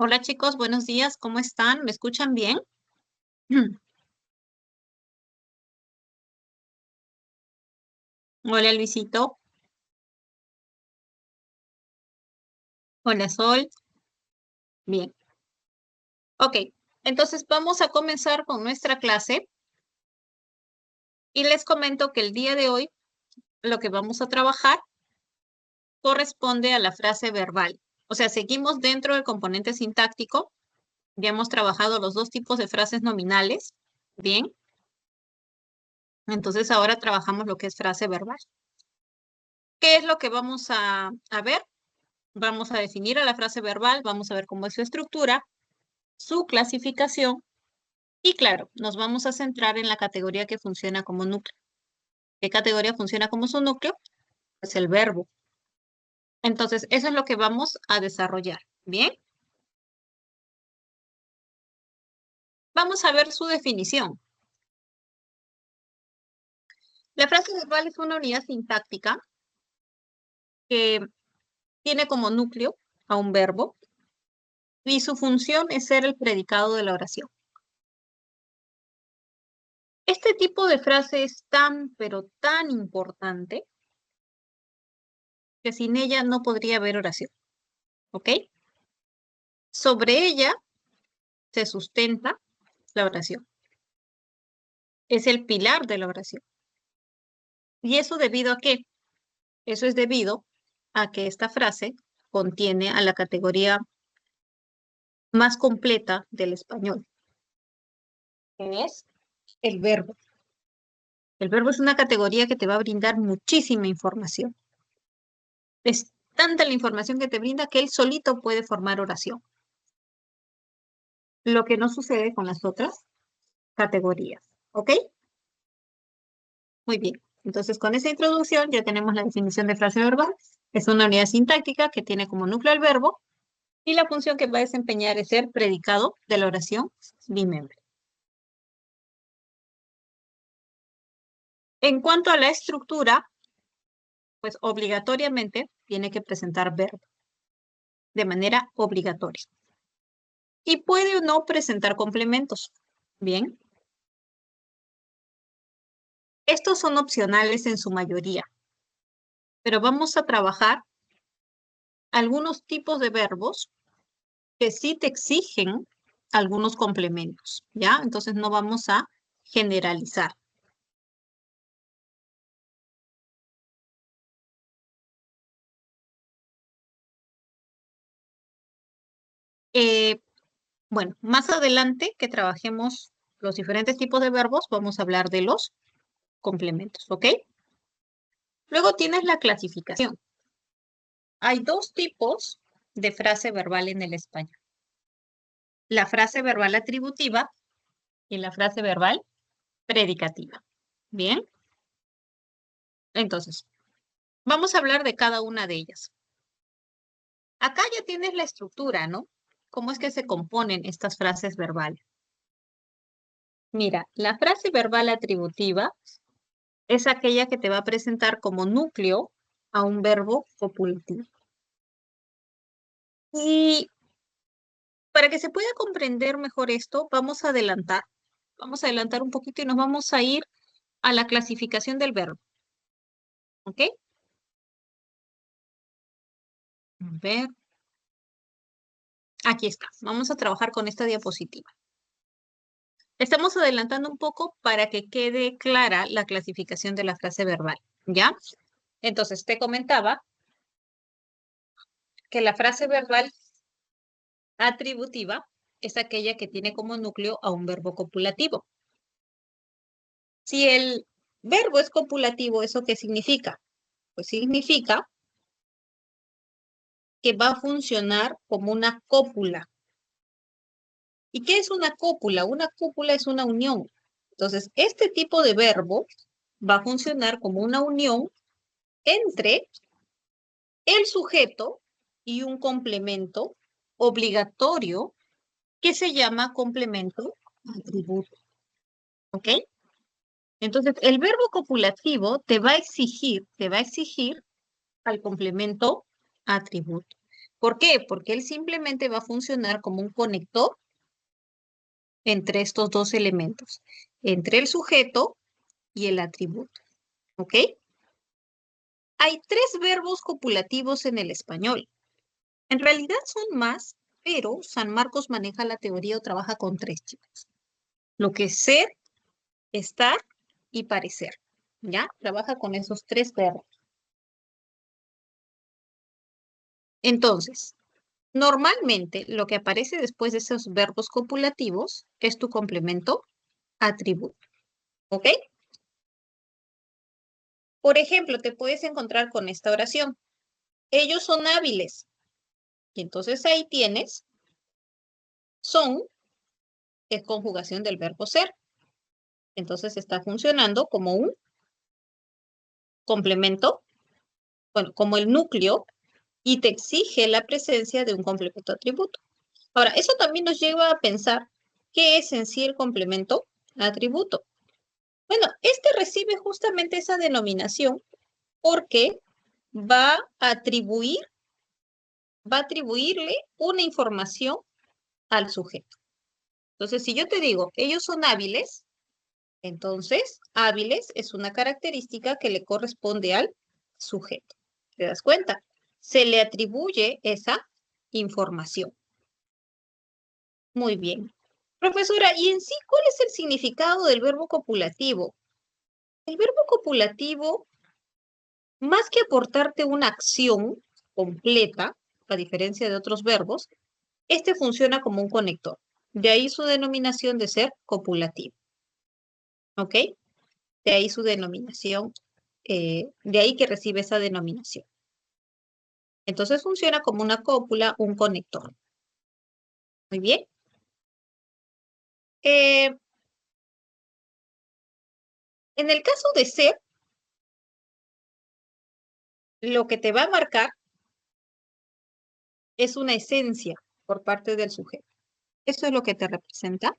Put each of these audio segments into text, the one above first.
Hola chicos, buenos días, ¿cómo están? ¿Me escuchan bien? Hola Luisito, hola Sol, bien. Ok, entonces vamos a comenzar con nuestra clase y les comento que el día de hoy lo que vamos a trabajar corresponde a la frase verbal. O sea, seguimos dentro del componente sintáctico, ya hemos trabajado los dos tipos de frases nominales, bien. Entonces ahora trabajamos lo que es frase verbal. ¿Qué es lo que vamos a ver? Vamos a definir a la frase verbal, vamos a ver cómo es su estructura, su clasificación y claro, nos vamos a centrar en la categoría que funciona como núcleo. ¿Qué categoría funciona como su núcleo? Pues el verbo. Entonces, eso es lo que vamos a desarrollar. Bien, vamos a ver su definición. La frase verbal es una unidad sintáctica que tiene como núcleo a un verbo y su función es ser el predicado de la oración. Este tipo de frase es tan, pero tan importante que sin ella no podría haber oración. ¿Ok? Sobre ella se sustenta la oración. Es el pilar de la oración. ¿Y eso debido a qué? Eso es debido a que esta frase contiene a la categoría más completa del español, que es el verbo. El verbo es una categoría que te va a brindar muchísima información. Es tanta la información que te brinda que él solito puede formar oración, lo que no sucede con las otras categorías. ¿Ok? Muy bien. Entonces, con esa introducción ya tenemos la definición de frase verbal. Es una unidad sintáctica que tiene como núcleo el verbo y la función que va a desempeñar es ser predicado de la oración bimembre. En cuanto a la estructura, pues obligatoriamente tiene que presentar verbo de manera obligatoria. Y puede o no presentar complementos. Bien, estos son opcionales en su mayoría, pero vamos a trabajar algunos tipos de verbos que sí te exigen algunos complementos, ¿ya? Entonces no vamos a generalizar. Eh, bueno, más adelante que trabajemos los diferentes tipos de verbos, vamos a hablar de los complementos, ¿ok? Luego tienes la clasificación. Hay dos tipos de frase verbal en el español. La frase verbal atributiva y la frase verbal predicativa. Bien, entonces, vamos a hablar de cada una de ellas. Acá ya tienes la estructura, ¿no? ¿Cómo es que se componen estas frases verbales? Mira, la frase verbal atributiva es aquella que te va a presentar como núcleo a un verbo copulativo. Y para que se pueda comprender mejor esto, vamos a adelantar. Vamos a adelantar un poquito y nos vamos a ir a la clasificación del verbo. ¿Ok? A ver, aquí está. Vamos a trabajar con esta diapositiva. Estamos adelantando un poco para que quede clara la clasificación de la frase verbal. ¿Ya? Entonces, te comentaba que la frase verbal atributiva es aquella que tiene como núcleo a un verbo copulativo. Si el verbo es copulativo, ¿eso qué significa? Pues significa que va a funcionar como una cópula. ¿Y qué es una cópula? Una cópula es una unión. Entonces, este tipo de verbo va a funcionar como una unión entre el sujeto y un complemento obligatorio que se llama complemento atributo. ¿Ok? Entonces, el verbo copulativo te va a exigir al complemento atributo. ¿Por qué? Porque él simplemente va a funcionar como un conector entre estos dos elementos, entre el sujeto y el atributo. ¿Ok? Hay 3 verbos copulativos en el español. En realidad son más, pero San Marcos maneja la teoría o trabaja con 3, chicos. Lo que es ser, estar y parecer. ¿Ya? Trabaja con esos 3 verbos. Entonces, normalmente lo que aparece después de esos verbos copulativos es tu complemento atributo. ¿Ok? Por ejemplo, te puedes encontrar con esta oración. Ellos son hábiles. Y entonces ahí tienes, son, es conjugación del verbo ser. Entonces está funcionando como un complemento, bueno, como el núcleo, y te exige la presencia de un complemento atributo. Ahora, eso también nos lleva a pensar qué es en sí el complemento atributo. Bueno, este recibe justamente esa denominación porque va a atribuirle una información al sujeto. Entonces, si yo te digo, ellos son hábiles, entonces, hábiles es una característica que le corresponde al sujeto. ¿Te das cuenta? Se le atribuye esa información. Muy bien. Profesora, ¿y en sí cuál es el significado del verbo copulativo? El verbo copulativo, más que aportarte una acción completa, a diferencia de otros verbos, este funciona como un conector. De ahí su denominación de ser copulativo. ¿Ok? De ahí su denominación, de ahí que recibe esa denominación. Entonces funciona como una cópula, un conector. Muy bien. En el caso de ser, lo que te va a marcar es una esencia por parte del sujeto. Eso es lo que te representa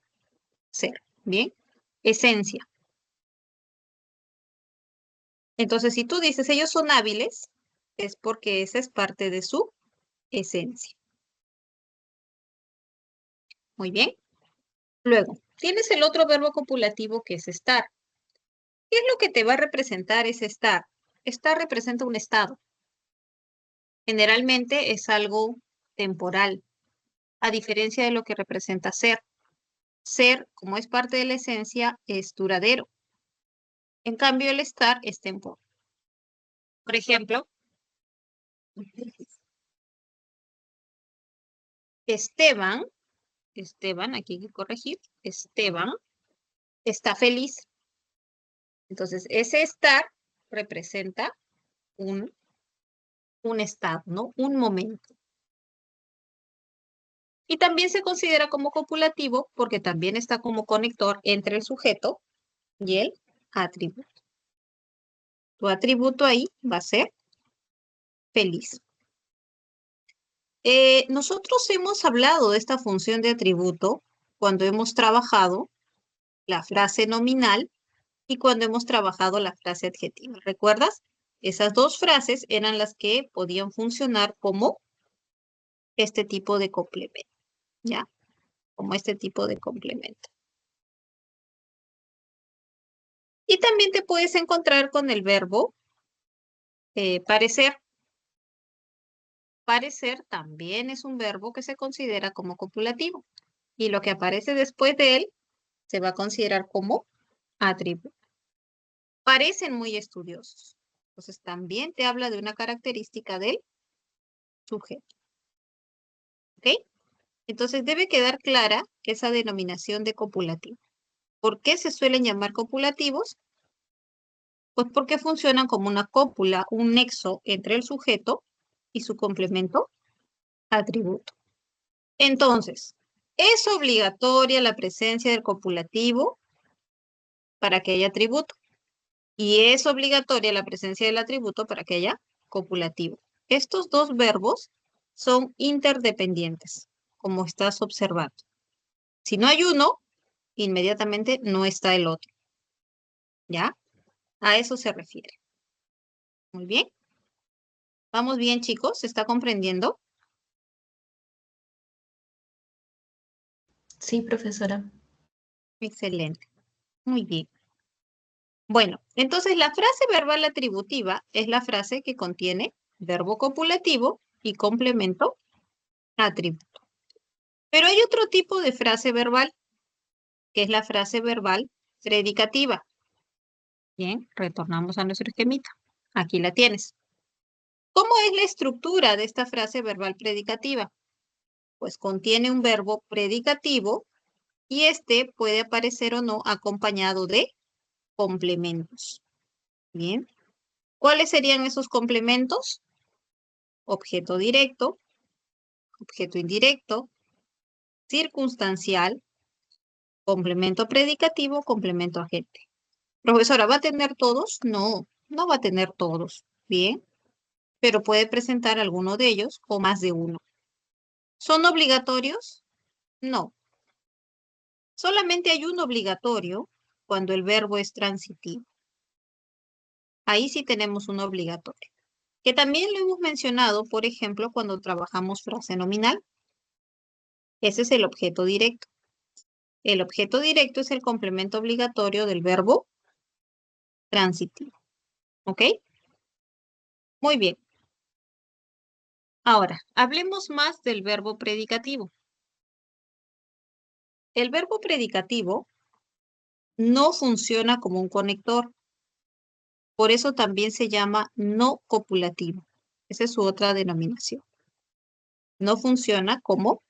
ser. Bien. Esencia. Entonces, si tú dices ellos son hábiles, es porque esa es parte de su esencia. Muy bien. Luego, tienes el otro verbo copulativo que es estar. ¿Qué es lo que te va a representar ese estar? Estar representa un estado. Generalmente es algo temporal, a diferencia de lo que representa ser. Ser, como es parte de la esencia, es duradero. En cambio, el estar es temporal. Por ejemplo, Esteban, aquí hay que corregir, Esteban está feliz. Entonces, ese estar representa un, un estado, ¿no? Un momento. Y también se considera como copulativo porque también está como conector entre el sujeto y el atributo. Tu atributo ahí va a ser feliz. Nosotros hemos hablado de esta función de atributo cuando hemos trabajado la frase nominal y cuando hemos trabajado la frase adjetiva. ¿Recuerdas? Esas 2 frases eran las que podían funcionar como este tipo de complemento, ¿ya? Como este tipo de complemento. Y también te puedes encontrar con el verbo parecer. Parecer también es un verbo que se considera como copulativo. Y lo que aparece después de él se va a considerar como atributo. Parecen muy estudiosos. Entonces también te habla de una característica del sujeto. ¿Ok? Entonces debe quedar clara esa denominación de copulativo. ¿Por qué se suelen llamar copulativos? Pues porque funcionan como una cópula, un nexo entre el sujeto y su complemento atributo. Entonces, es obligatoria la presencia del copulativo para que haya atributo. Y es obligatoria la presencia del atributo para que haya copulativo. Estos 2 verbos son interdependientes, como estás observando. Si no hay uno, inmediatamente no está el otro. ¿Ya? A eso se refiere. Muy bien. ¿Vamos bien, chicos? ¿Se está comprendiendo? Sí, profesora. Excelente. Muy bien. Bueno, entonces la frase verbal atributiva es la frase que contiene verbo copulativo y complemento atributo. Pero hay otro tipo de frase verbal, que es la frase verbal predicativa. Bien, retornamos a nuestro esquemita. Aquí la tienes. ¿Cómo es la estructura de esta frase verbal predicativa? Pues contiene un verbo predicativo y este puede aparecer o no acompañado de complementos. Bien. ¿Cuáles serían esos complementos? Objeto directo, objeto indirecto, circunstancial, complemento predicativo, complemento agente. Profesora, ¿va a tener todos? No, no va a tener todos. Bien, pero puede presentar alguno de ellos o más de uno. ¿Son obligatorios? No. Solamente hay un obligatorio cuando el verbo es transitivo. Ahí sí tenemos un obligatorio. Que también lo hemos mencionado, por ejemplo, cuando trabajamos frase nominal. Ese es el objeto directo. El objeto directo es el complemento obligatorio del verbo transitivo. ¿Ok? Muy bien. Ahora, hablemos más del verbo predicativo. El verbo predicativo no funciona como un conector. Por eso también se llama no copulativo. Esa es su otra denominación. No funciona como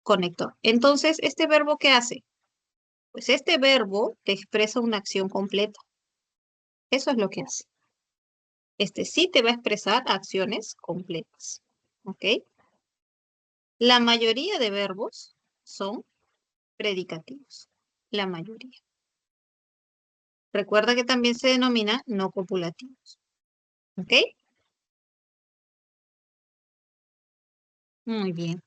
conector. Entonces, ¿este verbo qué hace? Pues este verbo te expresa una acción completa. Eso es lo que hace. Este sí te va a expresar acciones completas. ¿Ok? La mayoría de verbos son predicativos. La mayoría. Recuerda que también se denomina no copulativos. ¿Ok? Muy bien.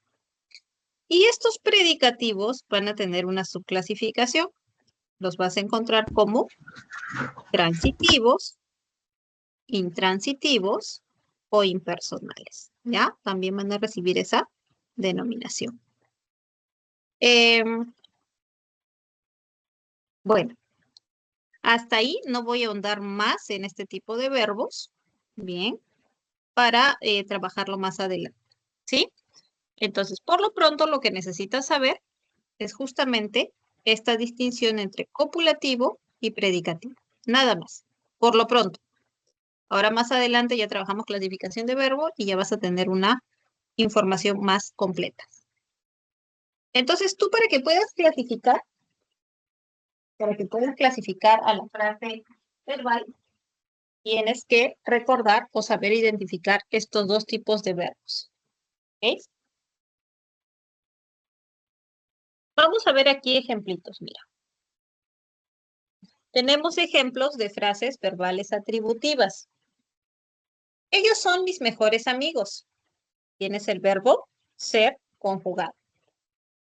Y estos predicativos van a tener una subclasificación. Los vas a encontrar como transitivos, intransitivos o impersonales. ¿Ya? También van a recibir esa denominación. Bueno, hasta ahí no voy a ahondar más en este tipo de verbos. Bien, para trabajarlo más adelante. ¿Sí? Entonces, por lo pronto, lo que necesitas saber es justamente esta distinción entre copulativo y predicativo. Nada más. Por lo pronto. Ahora más adelante ya trabajamos clasificación de verbo y ya vas a tener una información más completa. Entonces, tú para que puedas clasificar a la frase verbal, tienes que recordar o saber identificar estos dos tipos de verbos. ¿Ok? Vamos a ver aquí ejemplitos, mira. Tenemos ejemplos de frases verbales atributivas. Ellos son mis mejores amigos. Tienes el verbo ser conjugado.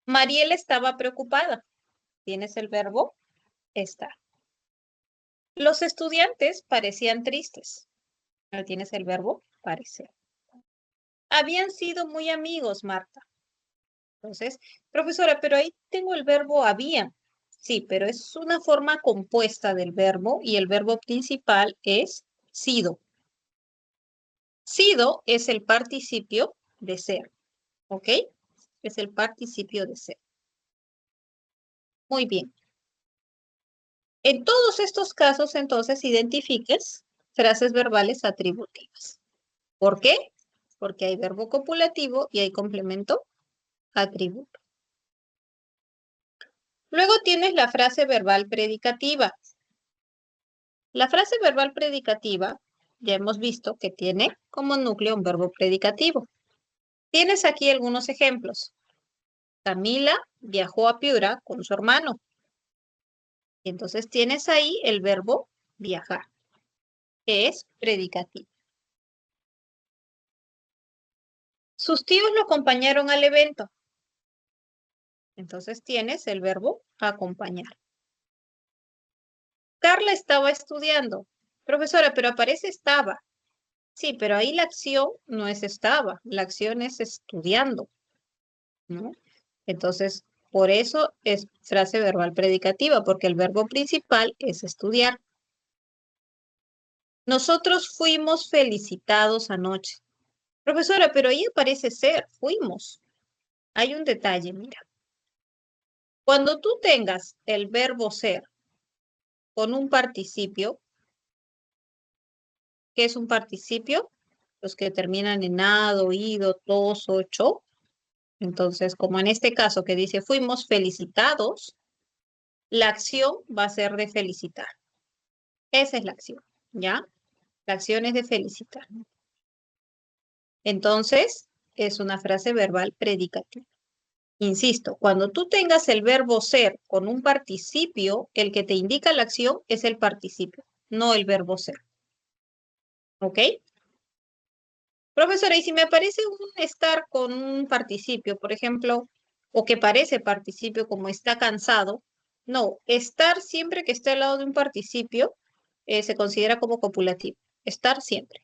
Mariel estaba preocupada. Tienes el verbo estar. Los estudiantes parecían tristes. Ahora tienes el verbo parecer. Habían sido muy amigos, Marta. Entonces, profesora, pero ahí tengo el verbo habían. Sí, pero es una forma compuesta del verbo y el verbo principal es sido. Sido es el participio de ser, ¿ok? Es el participio de ser. Muy bien. En todos estos casos, entonces, identifiques frases verbales atributivas. ¿Por qué? Porque hay verbo copulativo y hay complemento atributo. Luego tienes la frase verbal predicativa. La frase verbal predicativa, ya hemos visto que tiene como núcleo un verbo predicativo. Tienes aquí algunos ejemplos. Camila viajó a Piura con su hermano. Y entonces tienes ahí el verbo viajar, que es predicativo. Sus tíos lo acompañaron al evento. Entonces tienes el verbo acompañar. Carla estaba estudiando. Profesora, pero aparece estaba. Sí, pero ahí la acción no es estaba, la acción es estudiando, ¿no? Entonces, Por eso es frase verbal predicativa, porque el verbo principal es estudiar. Nosotros fuimos felicitados anoche. Profesora, pero ahí aparece ser, fuimos. Hay un detalle, mira. Cuando tú tengas el verbo ser con un participio, ¿qué es un participio? Los que terminan en ado, ido, tos, ocho. Entonces, como en este caso que dice fuimos felicitados, la acción va a ser de felicitar. Esa es la acción, ¿ya? La acción es de felicitar. Entonces, es una frase verbal predicativa. Insisto, cuando tú tengas el verbo ser con un participio, el que te indica la acción es el participio, no el verbo ser. ¿Ok? Profesora, y si me aparece un estar con un participio, por ejemplo, o que parece participio como está cansado, no, estar siempre que esté al lado de un participio se considera como copulativo. Estar siempre.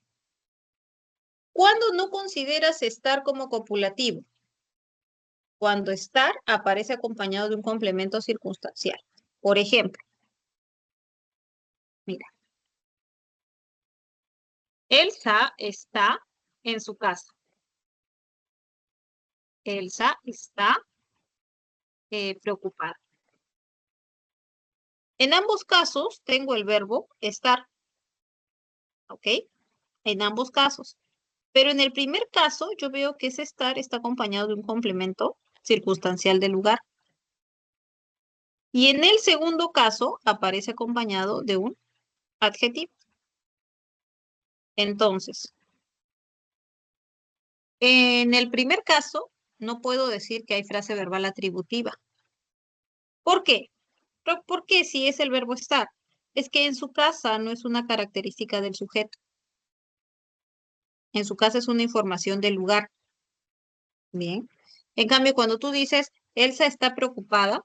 ¿Cuándo no consideras estar como copulativo? Cuando estar aparece acompañado de un complemento circunstancial. Por ejemplo, mira, Elsa está en su casa. Elsa está preocupada. En ambos casos tengo el verbo estar, ¿ok? En ambos casos. Pero en el primer caso yo veo que ese estar está acompañado de un complemento circunstancial del lugar. Y en el segundo caso aparece acompañado de un adjetivo. Entonces, en el primer caso no puedo decir que hay frase verbal atributiva. ¿Por qué? ¿Por qué si es el verbo estar? Es que en su casa no es una característica del sujeto. En su casa es una información del lugar. Bien. En cambio, cuando tú dices, Elsa está preocupada,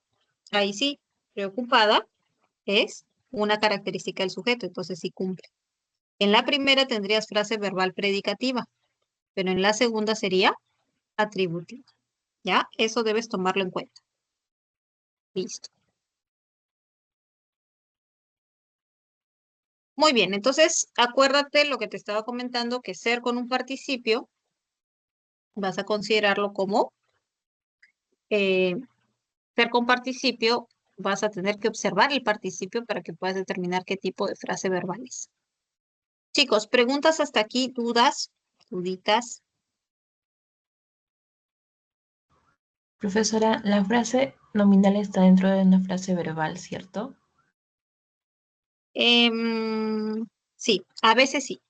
ahí sí, preocupada es una característica del sujeto, entonces sí cumple. En la primera tendrías frase verbal predicativa, pero en la segunda sería atributiva. ¿Ya? Eso debes tomarlo en cuenta. Listo. Muy bien, entonces acuérdate lo que te estaba comentando, que ser con un participio vas a considerarlo como eh, ser con participio, vas a tener que observar el participio para que puedas determinar qué tipo de frase verbal es. Chicos, preguntas hasta aquí, dudas, duditas. Profesora, la frase nominal está dentro de una frase verbal, ¿cierto? Sí, a veces sí.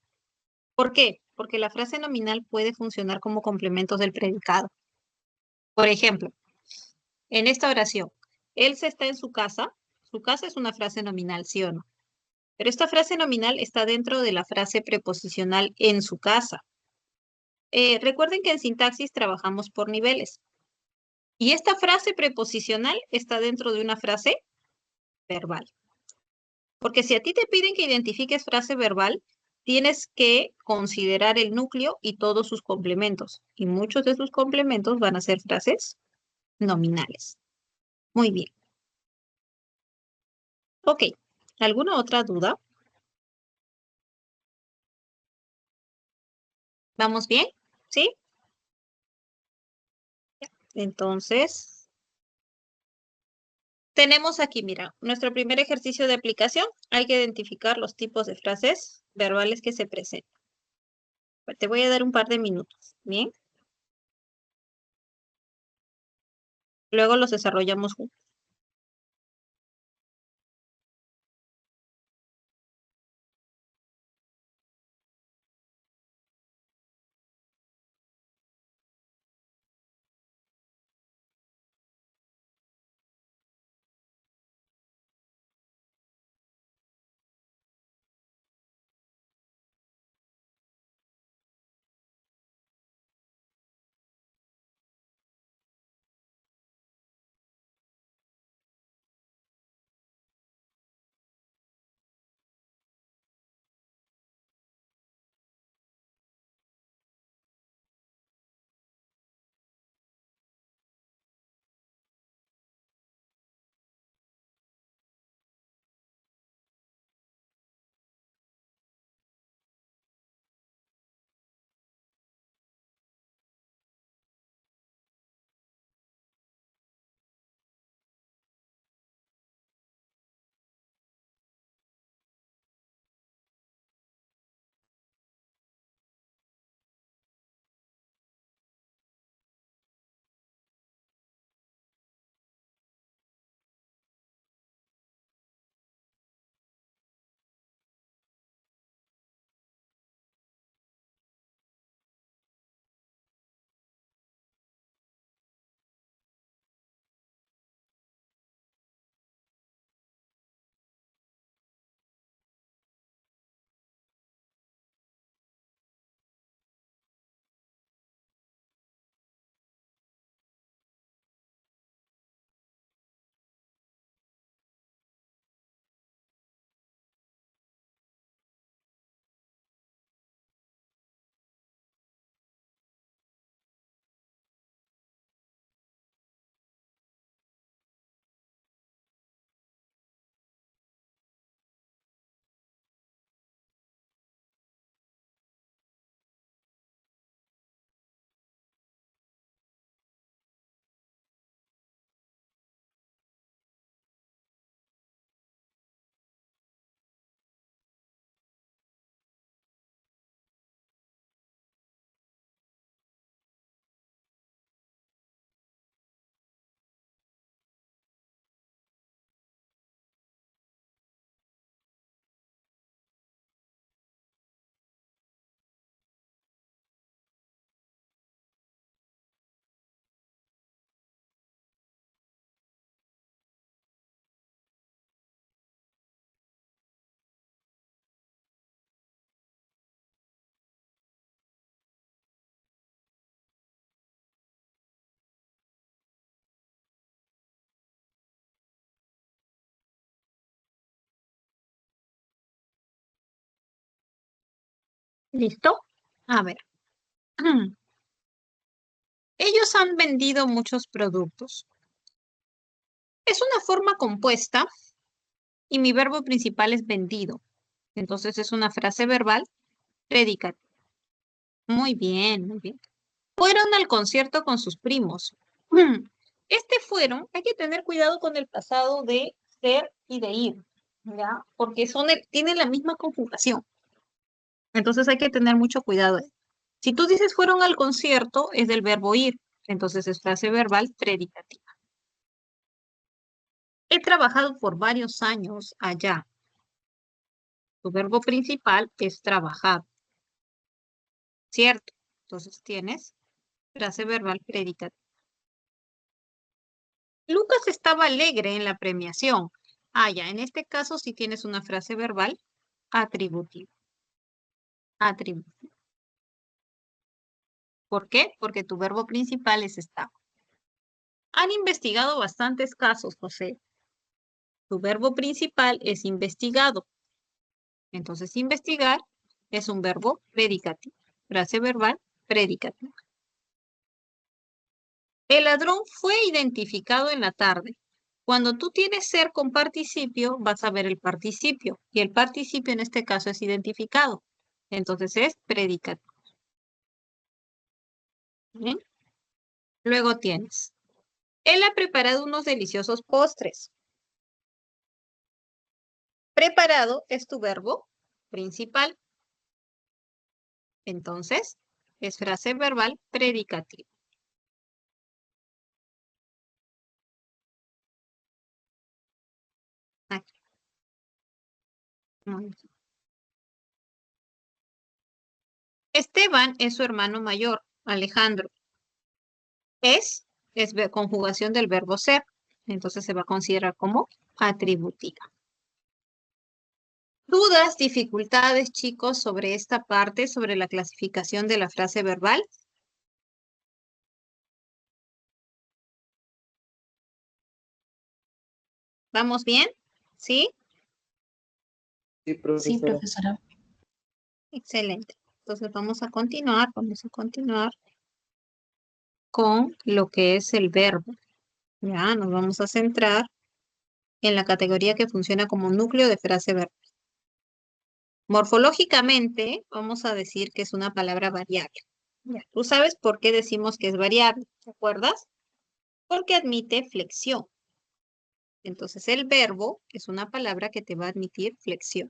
¿Por qué? Porque la frase nominal puede funcionar como complementos del predicado. Por ejemplo, en esta oración, Elsa está en su casa es una frase nominal, ¿sí o no? Pero esta frase nominal está dentro de la frase preposicional en su casa. Recuerden que en sintaxis trabajamos por niveles. Y esta frase preposicional está dentro de una frase verbal. Porque si a ti te piden que identifiques frase verbal, tienes que considerar el núcleo y todos sus complementos. Y muchos de sus complementos van a ser frases nominales. Muy bien. Ok. ¿Alguna otra duda? ¿Vamos bien? ¿Sí? Entonces, tenemos aquí, mira, nuestro primer ejercicio de aplicación. Hay que identificar los tipos de frases verbales que se presentan. Te voy a dar un par de minutos. Bien. Luego los desarrollamos juntos. ¿Listo? A ver. Ellos han vendido muchos productos. Es una forma compuesta y mi verbo principal es vendido. Entonces es una frase verbal predicativa. Muy bien, muy bien. Fueron al concierto con sus primos. Este fueron, hay que tener cuidado con el pasado de ser y de ir, ¿ya? Porque tienen la misma conjugación. Entonces hay que tener mucho cuidado. Si tú dices fueron al concierto, es del verbo ir. Entonces es frase verbal predicativa. He trabajado por varios años allá. Tu verbo principal es trabajar, ¿cierto? Entonces tienes frase verbal predicativa. Lucas estaba alegre en la premiación. Ah, ya, en este caso sí tienes una frase verbal atributiva. Atributiva. ¿Por qué? Porque tu verbo principal es estaba. Han investigado bastantes casos, José. Tu verbo principal es investigado. Entonces, investigar es un verbo predicativo. Frase verbal predicativa. El ladrón fue identificado en la tarde. Cuando tú tienes ser con participio, vas a ver el participio. Y el participio en este caso es identificado. Entonces es predicativo. ¿Bien? Luego tienes. Él ha preparado unos deliciosos postres. Preparado es tu verbo principal. Entonces, es frase verbal predicativa. Aquí. Muy bien. Esteban es su hermano mayor, Alejandro. Es conjugación del verbo ser. Entonces se va a considerar como atributiva. ¿Dudas, dificultades, chicos, sobre esta parte, sobre la clasificación de la frase verbal? ¿Vamos bien? ¿Sí? Sí, Sí, profesora. profesora. Excelente. Entonces vamos a continuar con lo que es el verbo. Ya, nos vamos a centrar en la categoría que funciona como núcleo de frase verbal. Morfológicamente, vamos a decir que es una palabra variable. Ya, tú sabes por qué decimos que es variable, ¿te acuerdas? Porque admite flexión. Entonces, el verbo es una palabra que te va a admitir flexión.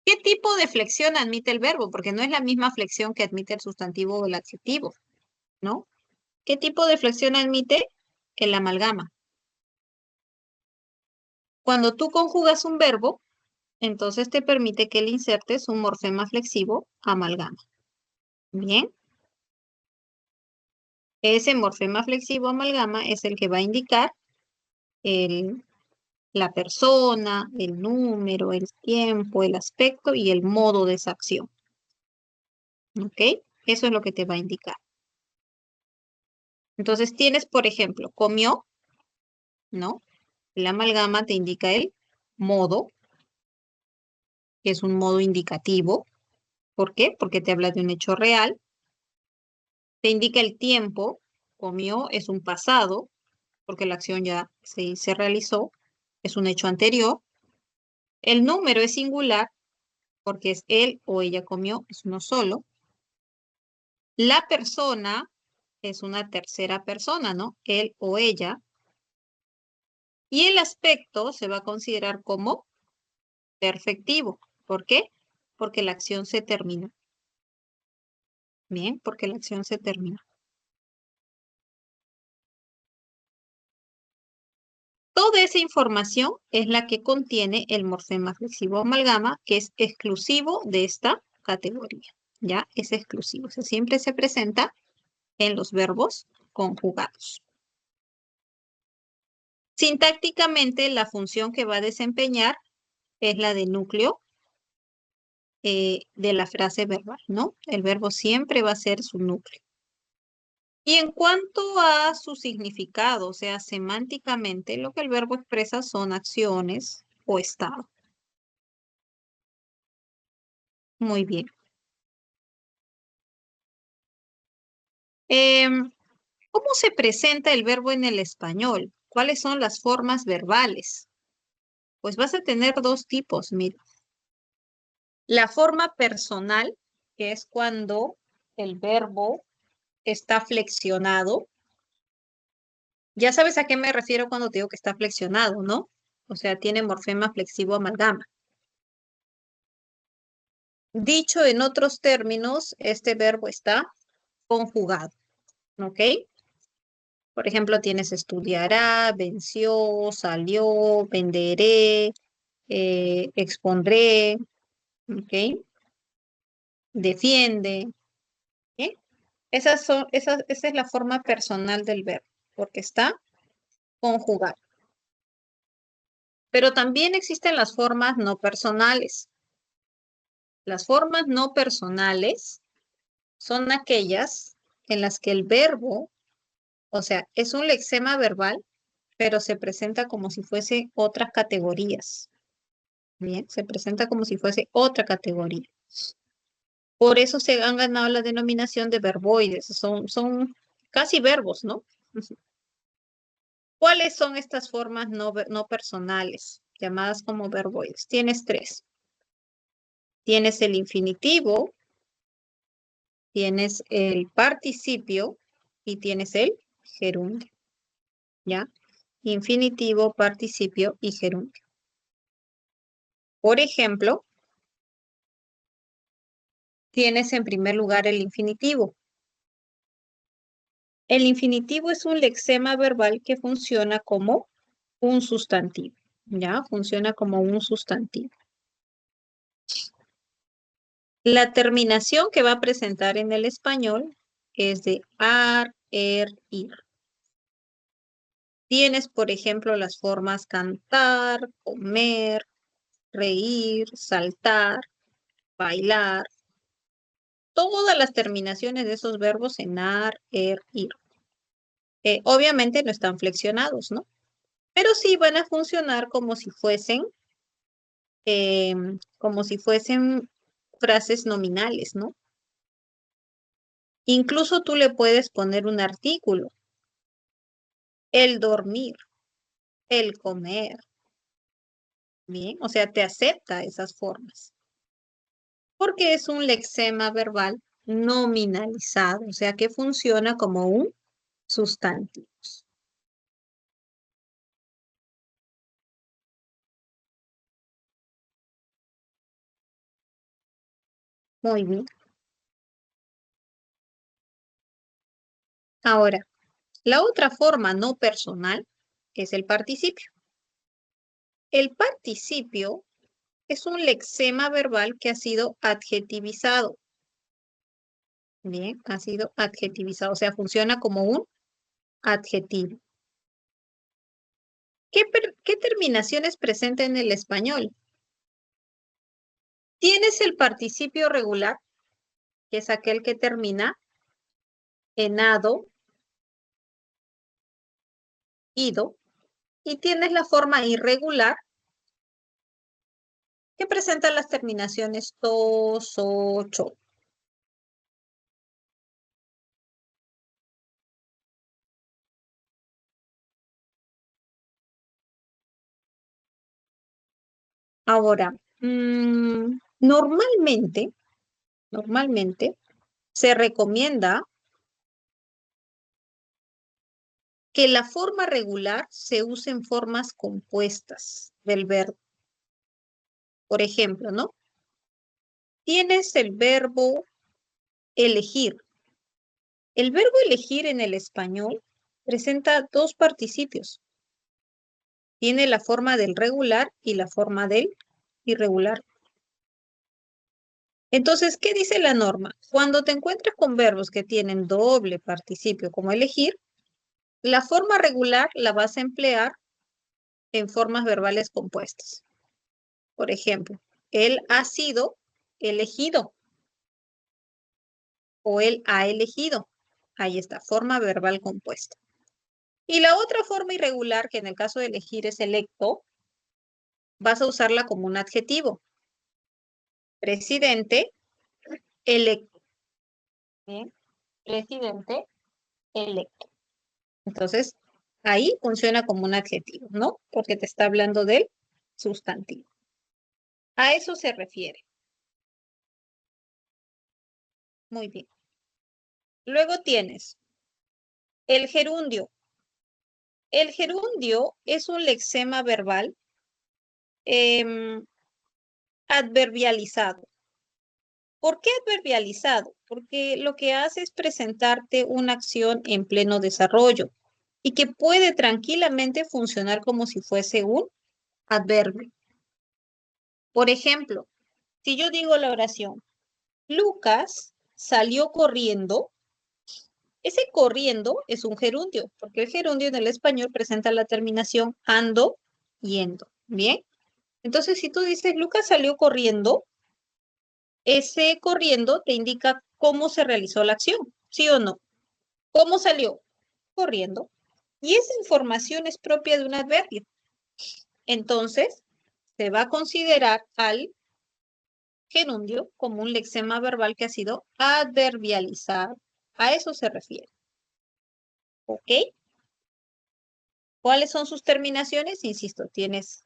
¿Qué tipo de flexión admite el verbo? Porque no es la misma flexión que admite el sustantivo o el adjetivo, ¿no? ¿Qué tipo de flexión admite? El amalgama. Cuando tú conjugas un verbo, entonces te permite que le insertes un morfema flexivo amalgama. Bien. Ese morfema flexivo amalgama es el que va a indicar la persona, el número, el tiempo, el aspecto y el modo de esa acción. ¿Ok? Eso es lo que te va a indicar. Entonces tienes, por ejemplo, comió, ¿no? La amalgama te indica el modo, que es un modo indicativo. ¿Por qué? Porque te habla de un hecho real. Te indica el tiempo, comió es un pasado, porque la acción ya se realizó, es un hecho anterior. El número es singular, porque es él o ella comió, es uno solo. La persona es una tercera persona, ¿no? Él o ella. Y el aspecto se va a considerar como perfectivo. ¿Por qué? Porque la acción se termina. Bien, porque la acción se termina. Toda esa información es la que contiene el morfema flexivo amalgama, que es exclusivo de esta categoría. Ya, es exclusivo. O sea, siempre se presenta en los verbos conjugados. Sintácticamente, la función que va a desempeñar es la de núcleo de la frase verbal, ¿no? El verbo siempre va a ser su núcleo. Y en cuanto a su significado, o sea, semánticamente, lo que el verbo expresa son acciones o estado. Muy bien. ¿Cómo se presenta el verbo en el español? ¿Cuáles son las formas verbales? Pues vas a tener dos tipos, mira. La forma personal, que es cuando el verbo está flexionado. Ya sabes a qué me refiero cuando te digo que está flexionado, ¿no? O sea, tiene morfema flexivo amalgama. Dicho en otros términos, este verbo está conjugado, ¿ok? Por ejemplo, tienes estudiará, venció, salió, venderé, expondré, ¿ok? Defiende, ¿ok? Esa es la forma personal del verbo, porque está conjugado. Pero también existen las formas no personales. Las formas no personales son aquellas en las que el verbo, o sea, es un lexema verbal, pero se presenta como si fuese otras categorías. Bien, se presenta como si fuese otra categoría. Por eso se han ganado la denominación de verboides. Son casi verbos, ¿no? ¿Cuáles son estas formas no personales, llamadas como verboides? Tienes tres. Tienes el infinitivo, tienes el participio y tienes el gerundio. ¿Ya? Infinitivo, participio y gerundio. Por ejemplo, tienes en primer lugar el infinitivo. El infinitivo es un lexema verbal que funciona como un sustantivo. ¿Ya? Funciona como un sustantivo. La terminación que va a presentar en el español es de ar, ir. Tienes, por ejemplo, las formas cantar, comer, reír, saltar, bailar. Todas las terminaciones de esos verbos en ar, ir. Obviamente no están flexionados, ¿no? Pero sí van a funcionar como si fuesen frases nominales, ¿no? Incluso tú le puedes poner un artículo. El dormir, el comer. Bien, o sea, te acepta esas formas. Porque es un lexema verbal nominalizado, o sea, que funciona como un sustantivo. Muy bien. Ahora, la otra forma no personal es el participio. El participio es un lexema verbal que ha sido adjetivizado. Bien, ha sido adjetivizado, o sea, funciona como un adjetivo. ¿Qué terminaciones presenta en el español? Tienes el participio regular, que es aquel que termina en ado, ido, y tienes la forma irregular, que presenta las terminaciones to, so, cho. Ahora, normalmente se recomienda que la forma regular se use en formas compuestas del verbo. Por ejemplo, ¿no? Tienes el verbo elegir. El verbo elegir en el español presenta dos participios. Tiene la forma del regular y la forma del irregular. Entonces, ¿qué dice la norma? Cuando te encuentres con verbos que tienen doble participio como elegir, la forma regular la vas a emplear en formas verbales compuestas. Por ejemplo, él ha sido elegido o él ha elegido. Ahí está, forma verbal compuesta. Y la otra forma irregular, que en el caso de elegir es electo, vas a usarla como un adjetivo. Presidente electo. Bien. Presidente electo. Entonces, ahí funciona como un adjetivo, ¿no? Porque te está hablando del sustantivo. A eso se refiere. Muy bien. Luego tienes el gerundio. El gerundio es un lexema verbal adverbializado. ¿Por qué adverbializado? Porque lo que hace es presentarte una acción en pleno desarrollo y que puede tranquilamente funcionar como si fuese un adverbio. Por ejemplo, si yo digo la oración, Lucas salió corriendo, ese corriendo es un gerundio, porque el gerundio en el español presenta la terminación ando, yendo. Bien, entonces si tú dices Lucas salió corriendo, ese corriendo te indica cómo se realizó la acción, ¿sí o no? ¿Cómo salió? Corriendo. Y esa información es propia de un adverbio. Entonces, se va a considerar al gerundio como un lexema verbal que ha sido adverbializado. A eso se refiere. ¿Ok? ¿Cuáles son sus terminaciones? Insisto, tienes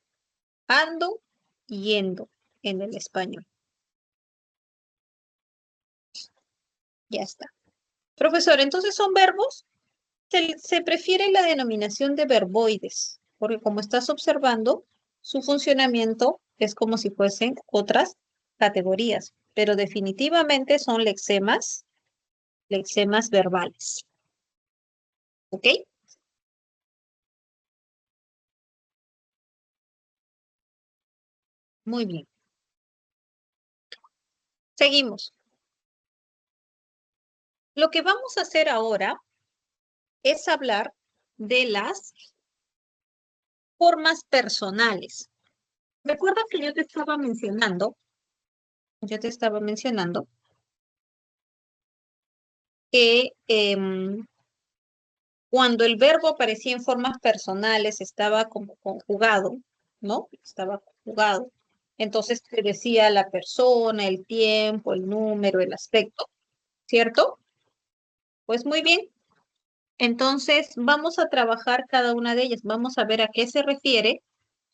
ando, yendo en el español. Ya está. Profesor, ¿entonces son verbos? Se prefiere la denominación de verboides, porque como estás observando, su funcionamiento es como si fuesen otras categorías, pero definitivamente son lexemas verbales. ¿Ok? Muy bien. Seguimos. Lo que vamos a hacer ahora es hablar de las formas personales. Recuerda que yo te estaba mencionando que cuando el verbo aparecía en formas personales estaba como conjugado, ¿no? Estaba conjugado. Entonces te decía la persona, el tiempo, el número, el aspecto, ¿cierto? Pues muy bien. Entonces vamos a trabajar cada una de ellas. Vamos a ver a qué se refiere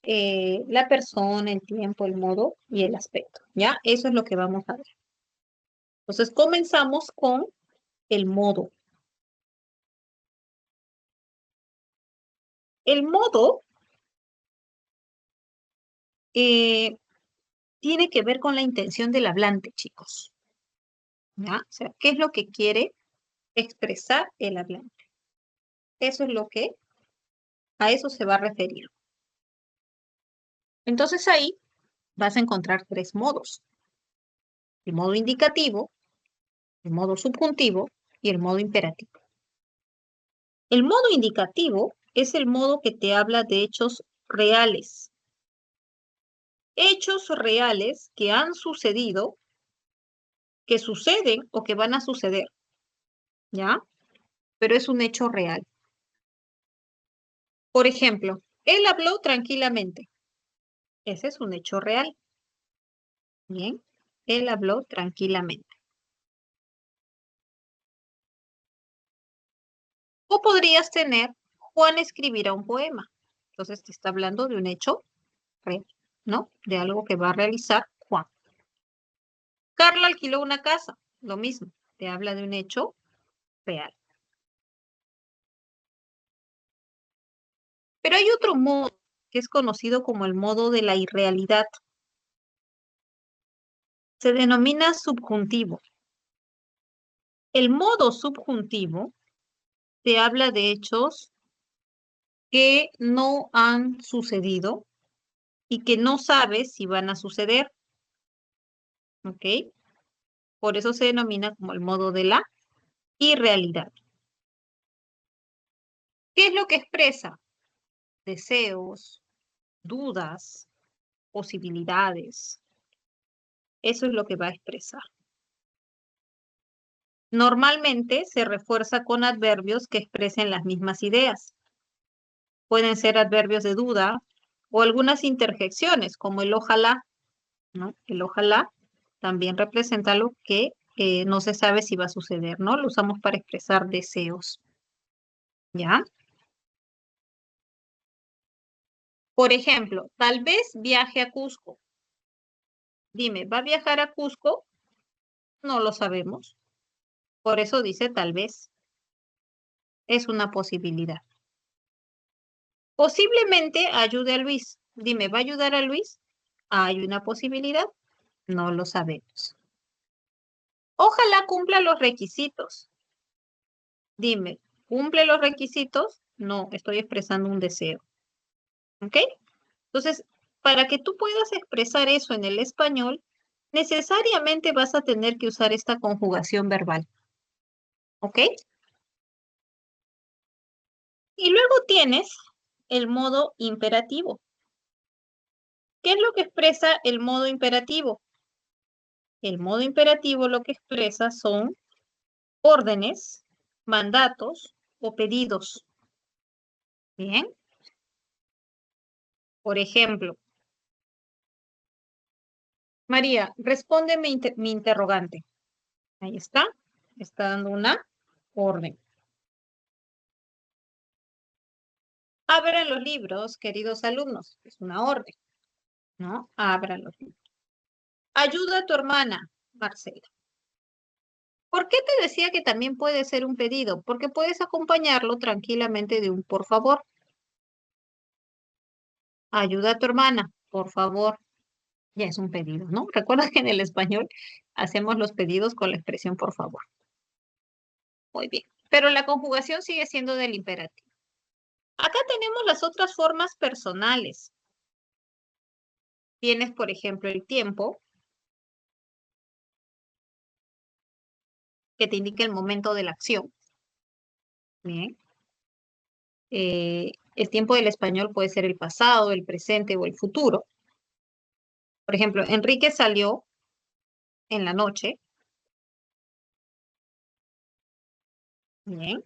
la persona, el tiempo, el modo y el aspecto. ¿Ya? Eso es lo que vamos a ver. Entonces comenzamos con el modo. El modo eh, tiene que ver con la intención del hablante, chicos. ¿Ya? O sea, ¿qué es lo que quiere expresar el hablante? Eso es lo que a eso se va a referir. Entonces ahí vas a encontrar tres modos. El modo indicativo, el modo subjuntivo y el modo imperativo. El modo indicativo es el modo que te habla de hechos reales. Hechos reales que han sucedido, que suceden o que van a suceder. ¿Ya? Pero es un hecho real. Por ejemplo, él habló tranquilamente. Ese es un hecho real. Bien, él habló tranquilamente. O podrías tener, Juan escribirá un poema. Entonces te está hablando de un hecho real, ¿no? De algo que va a realizar Juan. Carla alquiló una casa. Lo mismo, te habla de un hecho real. Pero hay otro modo que es conocido como el modo de la irrealidad. Se denomina subjuntivo. El modo subjuntivo te habla de hechos que no han sucedido y que no sabes si van a suceder. ¿Ok? Por eso se denomina como el modo de la irrealidad. ¿Qué es lo que expresa? Deseos, dudas, posibilidades. Eso es lo que va a expresar. Normalmente se refuerza con adverbios que expresen las mismas ideas. Pueden ser adverbios de duda o algunas interjecciones, como el ojalá, ¿no? El ojalá también representa lo que no se sabe si va a suceder, ¿no? Lo usamos para expresar deseos. ¿Ya? Por ejemplo, tal vez viaje a Cusco. Dime, ¿va a viajar a Cusco? No lo sabemos. Por eso dice tal vez. Es una posibilidad. Posiblemente ayude a Luis. Dime, ¿va a ayudar a Luis? ¿Hay una posibilidad? No lo sabemos. Ojalá cumpla los requisitos. Dime, ¿cumple los requisitos? No, estoy expresando un deseo. ¿Ok? Entonces, para que tú puedas expresar eso en el español, necesariamente vas a tener que usar esta conjugación verbal. ¿Ok? Y luego tienes el modo imperativo. ¿Qué es lo que expresa el modo imperativo? El modo imperativo lo que expresa son órdenes, mandatos o pedidos. Bien. Por ejemplo, María, responde mi interrogante. Ahí está. Está dando una orden. Abran los libros, queridos alumnos. Es una orden, ¿no? Abran los libros. Ayuda a tu hermana, Marcela. ¿Por qué te decía que también puede ser un pedido? Porque puedes acompañarlo tranquilamente de un por favor. Ayuda a tu hermana, por favor. Ya es un pedido, ¿no? Recuerda que en el español hacemos los pedidos con la expresión por favor. Muy bien. Pero la conjugación sigue siendo del imperativo. Acá tenemos las otras formas personales. Tienes, por ejemplo, el tiempo, que te indica el momento de la acción. Bien. El tiempo del español puede ser el pasado, el presente o el futuro. Por ejemplo, Enrique salió en la noche. Bien.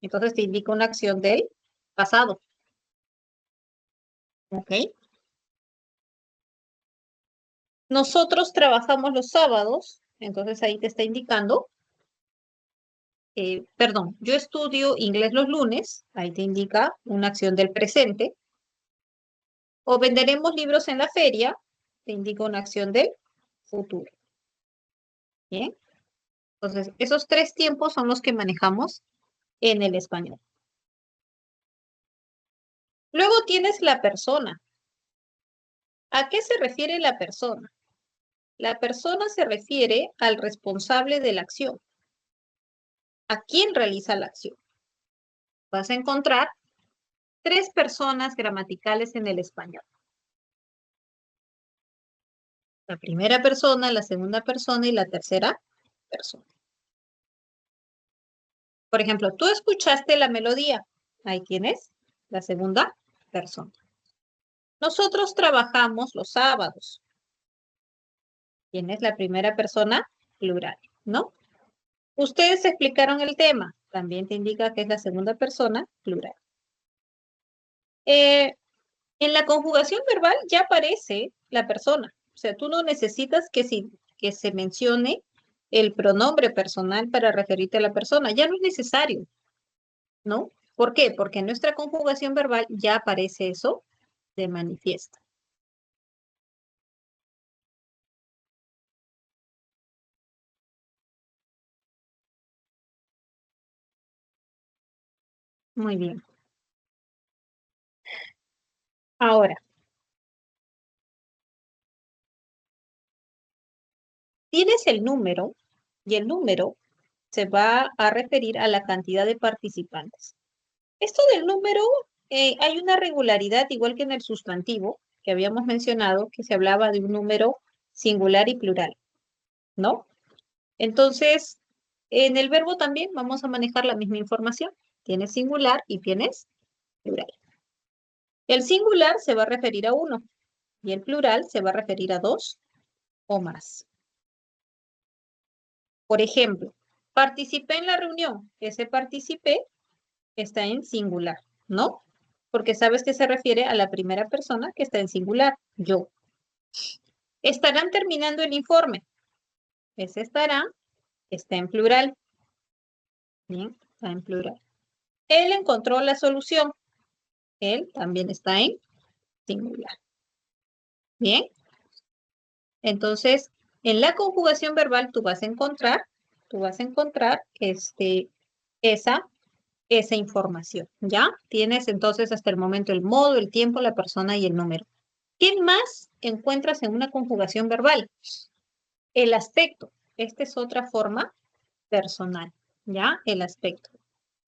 Entonces te indica una acción del pasado. ¿Ok? Nosotros trabajamos los sábados. Entonces ahí te está indicando, perdón, yo estudio inglés los lunes. Ahí te indica una acción del presente. O venderemos libros en la feria. Te indica una acción del futuro. Bien. Entonces, esos tres tiempos son los que manejamos en el español. Luego tienes la persona. ¿A qué se refiere la persona? La persona se refiere al responsable de la acción. ¿A quién realiza la acción? Vas a encontrar tres personas gramaticales en el español. La primera persona, la segunda persona y la tercera persona. Por ejemplo, tú escuchaste la melodía. Ahí tienes la segunda persona. Nosotros trabajamos los sábados. Tienes la primera persona plural, ¿no? Ustedes explicaron el tema. También te indica que es la segunda persona plural. En la conjugación verbal ya aparece la persona. O sea, tú no necesitas que se mencione el pronombre personal para referirte a la persona. Ya no es necesario, ¿no? ¿Por qué? Porque en nuestra conjugación verbal ya aparece eso de manifiesto. Muy bien. Ahora, tienes el número y el número se va a referir a la cantidad de participantes. Esto del número, hay una regularidad, igual que en el sustantivo, que habíamos mencionado, que se hablaba de un número singular y plural, ¿no? Entonces, en el verbo también vamos a manejar la misma información. Tienes singular y tienes plural. El singular se va a referir a uno y el plural se va a referir a dos o más. Por ejemplo, participé en la reunión. Ese participé está en singular, ¿no? Porque sabes que se refiere a la primera persona que está en singular, yo. Estarán terminando el informe. Ese estará, está en plural. Bien, está en plural. Él encontró la solución. Él también está en singular. Bien. Entonces, en la conjugación verbal tú vas a encontrar esa, esa información, ¿ya? Tienes entonces hasta el momento el modo, el tiempo, la persona y el número. ¿Qué más encuentras en una conjugación verbal? El aspecto. Esta es otra forma personal, ¿ya? El aspecto.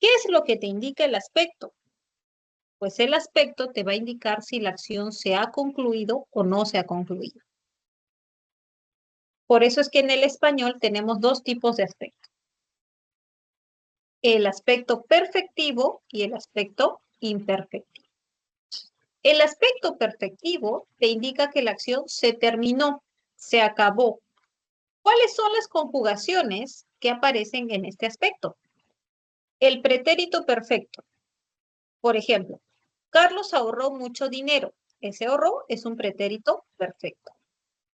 ¿Qué es lo que te indica el aspecto? Pues el aspecto te va a indicar si la acción se ha concluido o no se ha concluido. Por eso es que en el español tenemos dos tipos de aspecto. El aspecto perfectivo y el aspecto imperfectivo. El aspecto perfectivo te indica que la acción se terminó, se acabó. ¿Cuáles son las conjugaciones que aparecen en este aspecto? El pretérito perfecto. Por ejemplo, Carlos ahorró mucho dinero. Ese ahorró es un pretérito perfecto.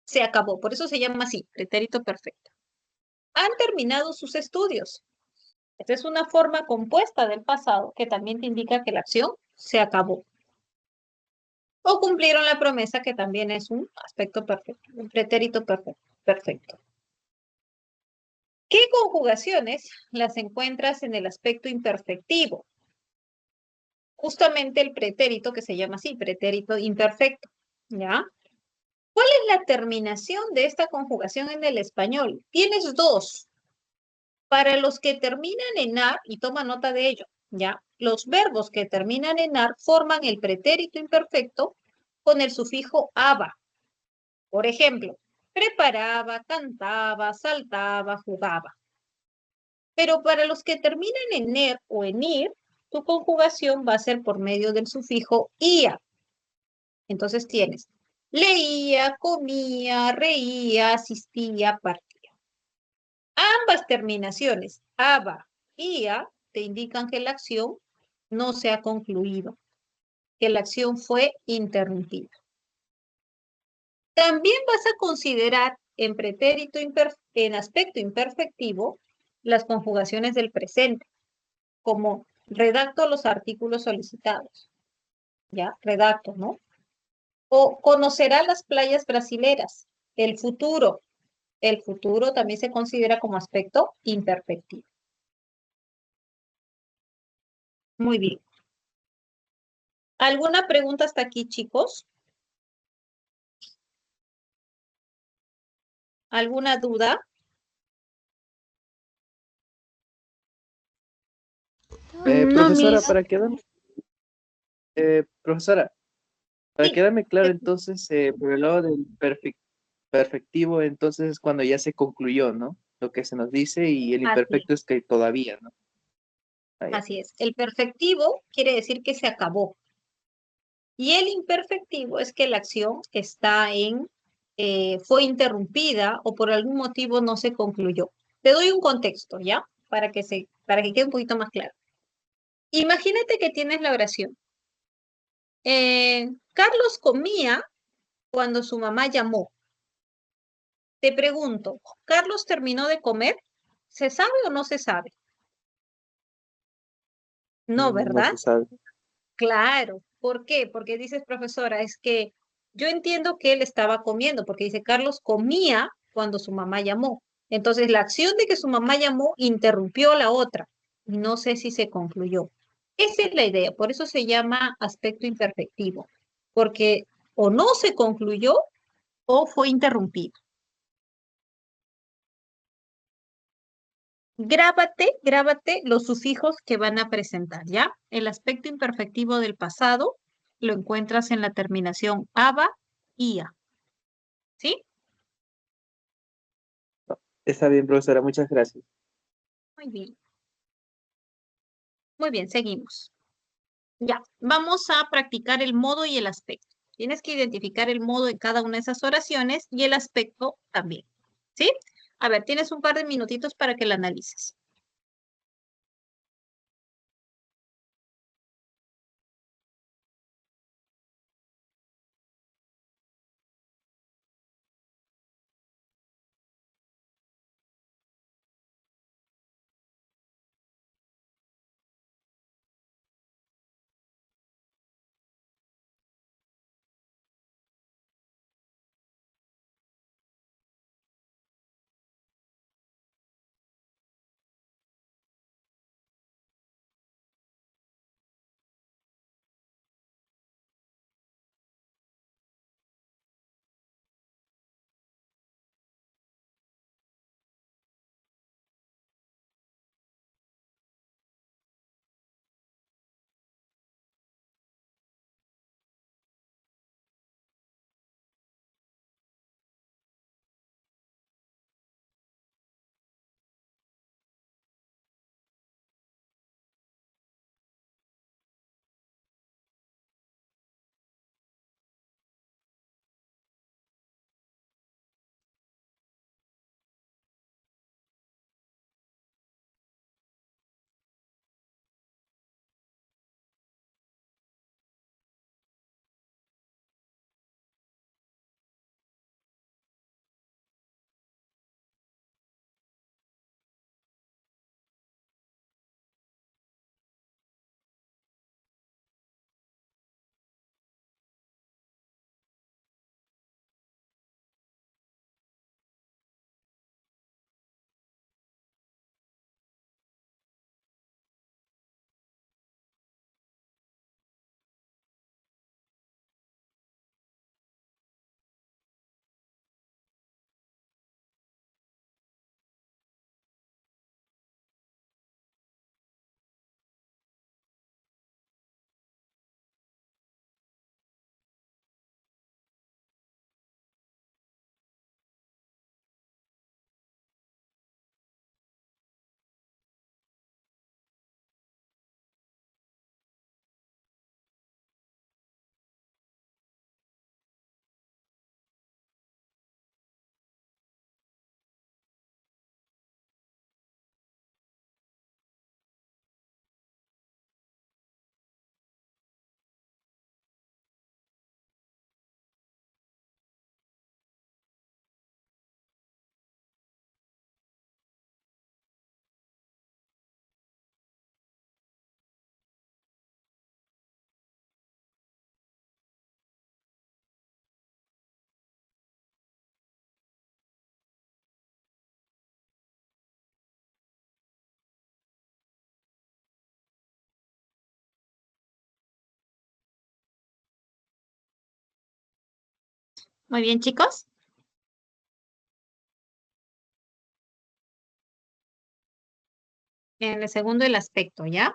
Se acabó, por eso se llama así, pretérito perfecto. Han terminado sus estudios. Esta es una forma compuesta del pasado que también te indica que la acción se acabó. O cumplieron la promesa, que también es un aspecto perfecto, un pretérito perfecto. ¿Qué conjugaciones las encuentras en el aspecto imperfectivo? Justamente el pretérito que se llama así, pretérito imperfecto, ¿ya? ¿Cuál es la terminación de esta conjugación en el español? Tienes dos. Para los que terminan en ar, y toma nota de ello, ¿ya? Los verbos que terminan en ar forman el pretérito imperfecto con el sufijo aba. Por ejemplo, preparaba, cantaba, saltaba, jugaba. Pero para los que terminan en er o en ir, tu conjugación va a ser por medio del sufijo ia. Entonces tienes leía, comía, reía, asistía, partía. Ambas terminaciones, aba y ia, te indican que la acción no se ha concluido, que la acción fue interrumpida. También vas a considerar en pretérito en aspecto imperfectivo las conjugaciones del presente, como redacto los artículos solicitados. ¿Ya? Redacto, ¿no? O conocerá las playas brasileras. El futuro. El futuro también se considera como aspecto imperfectivo. Muy bien. ¿Alguna pregunta hasta aquí, chicos? ¿Alguna duda? No, Profesora, Miss. para quedarme, profesora, para Sí. quedarme claro, entonces, por el lado del perfectivo, entonces es cuando ya se concluyó, ¿no? Lo que se nos dice, y el Así es. imperfecto es que todavía, ¿no? Ah, ya. Así es. El perfectivo quiere decir que se acabó. Y el imperfectivo es que la acción está fue interrumpida o por algún motivo no se concluyó. Te doy un contexto, ¿ya? Para que quede un poquito más claro. Imagínate que tienes la oración. Carlos comía cuando su mamá llamó. Te pregunto, ¿Carlos terminó de comer? ¿Se sabe o no se sabe? No, No ¿verdad? se sabe. Claro. ¿Por qué? Porque dices, profesora, es que yo entiendo que él estaba comiendo, porque dice, Carlos comía cuando su mamá llamó. Entonces, la acción de que su mamá llamó interrumpió la otra. Y no sé si se concluyó. Esa es la idea, por eso se llama aspecto imperfectivo, porque o no se concluyó o fue interrumpido. Grábate los sufijos que van a presentar, ¿ya? El aspecto imperfectivo del pasado lo encuentras en la terminación aba, ia, ¿sí? Está bien, profesora, muchas gracias. Muy bien, muy bien, seguimos. Ya, vamos a practicar el modo y el aspecto. Tienes que identificar el modo en cada una de esas oraciones y el aspecto también, ¿sí? A ver, tienes un par de minutitos para que la analices. Muy bien, chicos. En el segundo, el aspecto, ¿ya?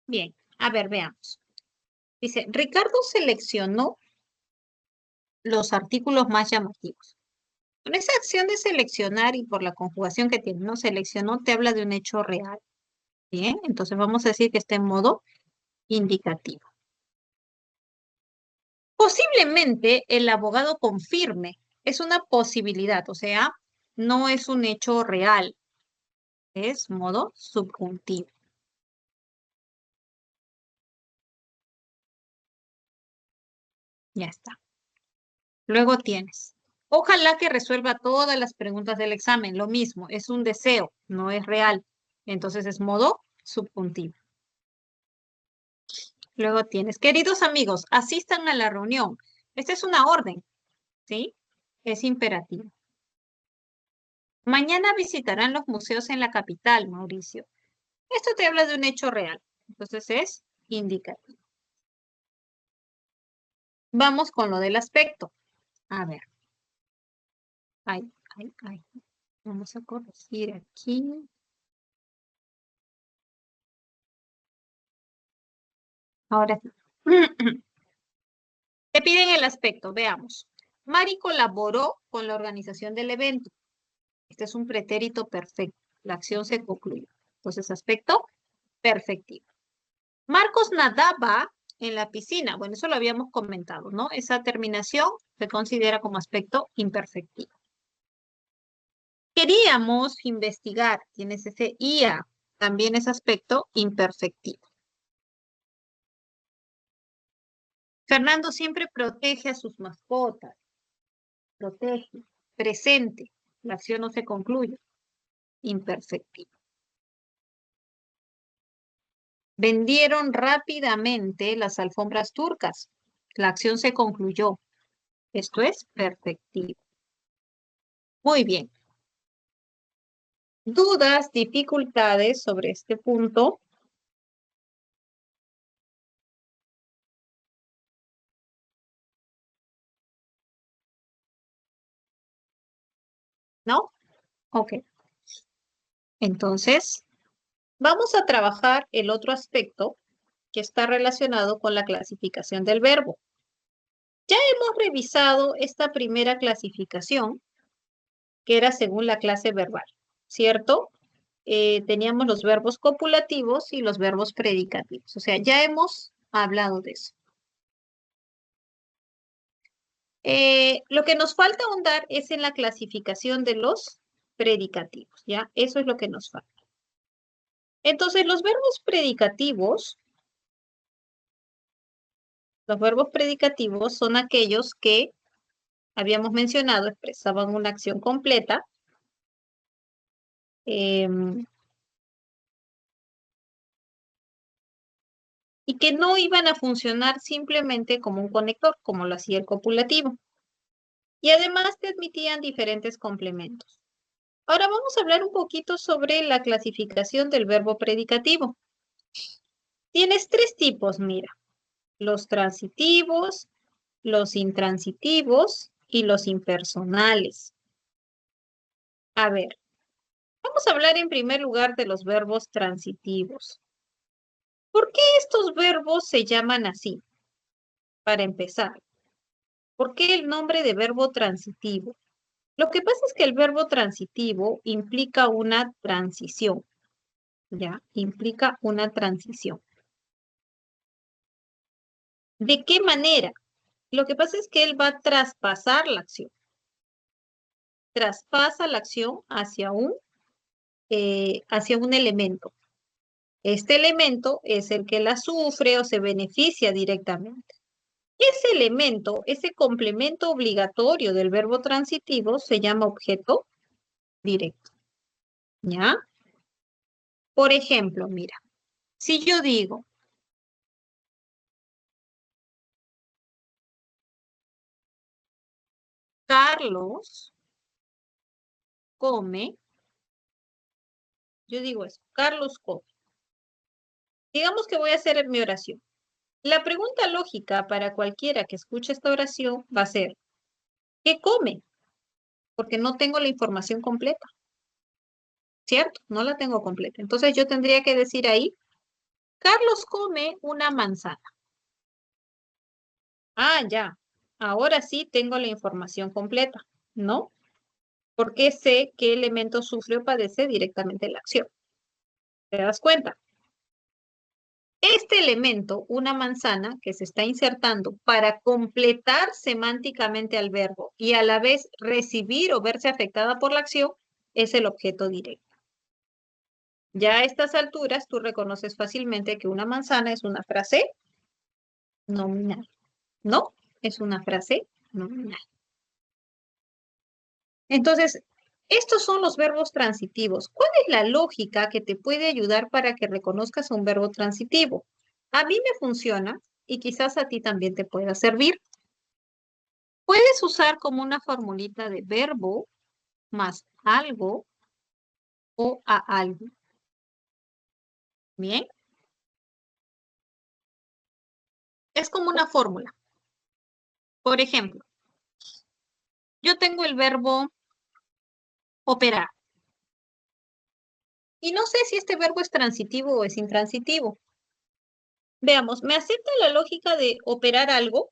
Bien, a ver, veamos. Dice, Ricardo seleccionó los artículos más llamativos. Con esa acción de seleccionar y por la conjugación que tiene, ¿no? Seleccionó te habla de un hecho real. Bien, entonces vamos a decir que está en modo indicativo. Posiblemente el abogado confirme. Es una posibilidad, o sea, no es un hecho real. Es modo subjuntivo. Ya está. Luego tienes. Ojalá que resuelva todas las preguntas del examen. Lo mismo, es un deseo, no es real. Entonces es modo subjuntivo. Luego tienes, queridos amigos, asistan a la reunión. Esta es una orden, ¿sí? Es imperativo. Mañana visitarán los museos en la capital, Mauricio. Esto te habla de un hecho real. Entonces es indicativo. Vamos con lo del aspecto. A ver. Ay, ay, ay. Vamos a corregir aquí. Ahora sí. Te piden el aspecto, veamos. Mari colaboró con la organización del evento. Este es un pretérito perfecto. La acción se concluye. Entonces, aspecto perfectivo. Marcos nadaba en la piscina. Bueno, eso lo habíamos comentado, ¿no? Esa terminación se considera como aspecto imperfectivo. Queríamos investigar. Tienes ese IA. También es aspecto imperfectivo. Fernando siempre protege a sus mascotas. Protege. Presente. La acción no se concluye. Imperfectivo. Vendieron rápidamente las alfombras turcas. La acción se concluyó. Esto es perfectivo. Muy bien. ¿Dudas, dificultades sobre este punto? ¿No? Ok. Entonces, vamos a trabajar el otro aspecto que está relacionado con la clasificación del verbo. Ya hemos revisado esta primera clasificación, que era según la clase verbal, ¿cierto? Teníamos los verbos copulativos y los verbos predicativos. O sea, ya hemos hablado de eso. Lo que nos falta ahondar es en la clasificación de los predicativos, ¿ya? Eso es lo que nos falta. Entonces, los verbos predicativos son aquellos que habíamos mencionado, expresaban una acción completa, y que no iban a funcionar simplemente como un conector, como lo hacía el copulativo. Y además te admitían diferentes complementos. Ahora vamos a hablar un poquito sobre la clasificación del verbo predicativo. Tienes tres tipos, mira, los transitivos, los intransitivos y los impersonales. A ver, vamos a hablar en primer lugar de los verbos transitivos. ¿Por qué estos verbos se llaman así? Para empezar, ¿por qué el nombre de verbo transitivo? Lo que pasa es que el verbo transitivo implica una transición, ¿ya? Implica una transición. ¿De qué manera? Lo que pasa es que él va a traspasar la acción. Traspasa la acción hacia un elemento. Este elemento es el que la sufre o se beneficia directamente. Ese elemento, ese complemento obligatorio del verbo transitivo se llama objeto directo. ¿Ya? Por ejemplo, mira, si yo digo, Carlos come, yo digo eso, Carlos come. Digamos que voy a hacer mi oración. La pregunta lógica para cualquiera que escuche esta oración va a ser, ¿qué come? Porque no tengo la información completa, ¿cierto? No la tengo completa. Entonces yo tendría que decir ahí, Carlos come una manzana. Ah, ya. Ahora sí tengo la información completa, ¿no? Porque sé qué elemento sufre o padece directamente la acción. ¿Te das cuenta? Este elemento, una manzana que se está insertando para completar semánticamente al verbo y a la vez recibir o verse afectada por la acción, es el objeto directo. Ya a estas alturas tú reconoces fácilmente que una manzana es una frase nominal. No, es una frase nominal. Entonces, estos son los verbos transitivos. ¿Cuál es la lógica que te puede ayudar para que reconozcas un verbo transitivo? A mí me funciona y quizás a ti también te pueda servir. Puedes usar como una formulita de verbo más algo o a algo. Bien, es como una fórmula. Por ejemplo, yo tengo el verbo operar. Y no sé si este verbo es transitivo o es intransitivo. Veamos, ¿me acepta la lógica de operar algo?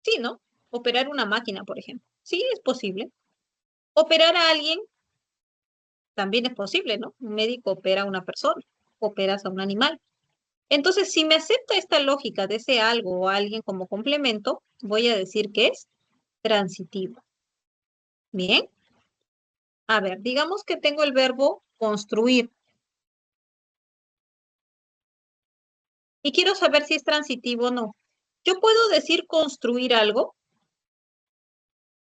Sí, ¿no? Operar una máquina, por ejemplo. Sí, es posible. Operar a alguien también es posible, ¿no? Un médico opera a una persona, operas a un animal. Entonces, si me acepta esta lógica de ese algo o alguien como complemento, voy a decir que es transitivo. Bien. A ver, digamos que tengo el verbo construir. Y quiero saber si es transitivo o no. ¿Yo puedo decir construir algo?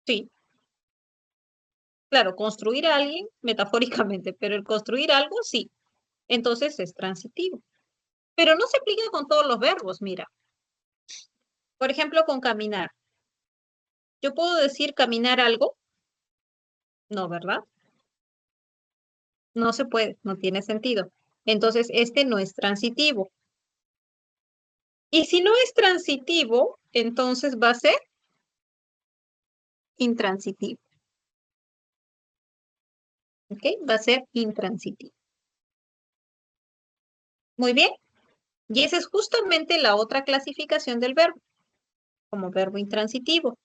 Sí. Claro, construir a alguien metafóricamente, pero el construir algo sí. Entonces es transitivo. Pero no se aplica con todos los verbos, mira. Por ejemplo, con caminar. ¿Yo puedo decir caminar algo? No, ¿verdad? No se puede, no tiene sentido. Entonces, este no es transitivo. Y si no es transitivo, entonces va a ser intransitivo. ¿Ok? Va a ser intransitivo. Muy bien. Y esa es justamente la otra clasificación del verbo, como verbo intransitivo.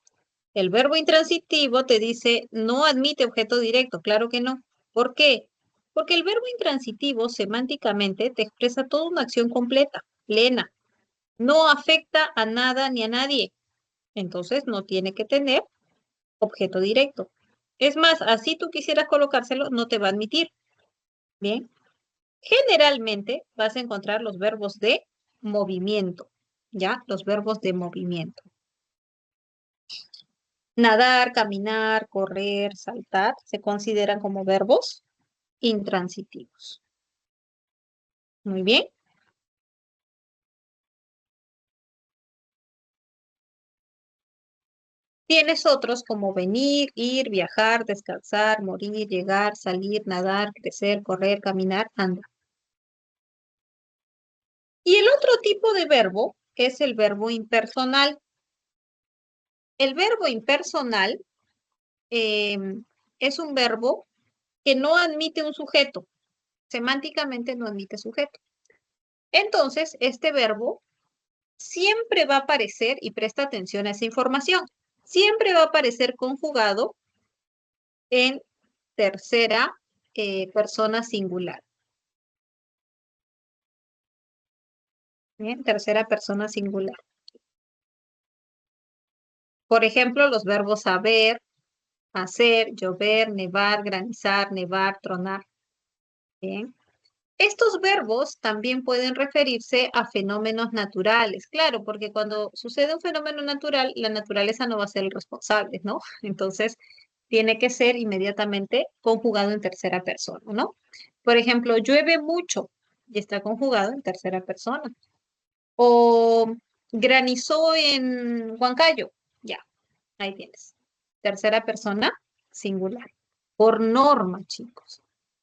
El verbo intransitivo te dice no admite objeto directo. Claro que no. ¿Por qué? Porque el verbo intransitivo semánticamente te expresa toda una acción completa, plena. No afecta a nada ni a nadie. Entonces no tiene que tener objeto directo. Es más, así tú quisieras colocárselo, no te va a admitir. Bien. Generalmente vas a encontrar los verbos de movimiento, ¿ya? Los verbos de movimiento. Nadar, caminar, correr, saltar, se consideran como verbos intransitivos. Muy bien. Tienes otros como venir, ir, viajar, descansar, morir, llegar, salir, nadar, crecer, correr, caminar, andar. Y el otro tipo de verbo es el verbo impersonal. El verbo impersonal es un verbo que no admite un sujeto. Semánticamente no admite sujeto. Entonces, este verbo siempre va a aparecer, y presta atención a esa información, siempre va a aparecer conjugado en tercera persona singular. Bien, tercera persona singular. Por ejemplo, los verbos haber, hacer, llover, nevar, granizar, nevar, tronar. Bien. Estos verbos también pueden referirse a fenómenos naturales, claro, porque cuando sucede un fenómeno natural, la naturaleza no va a ser el responsable, ¿no? Entonces, tiene que ser inmediatamente conjugado en tercera persona, ¿no? Por ejemplo, llueve mucho y está conjugado en tercera persona. O granizó en Huancayo, ya, ahí tienes. Tercera persona singular. Por norma, chicos.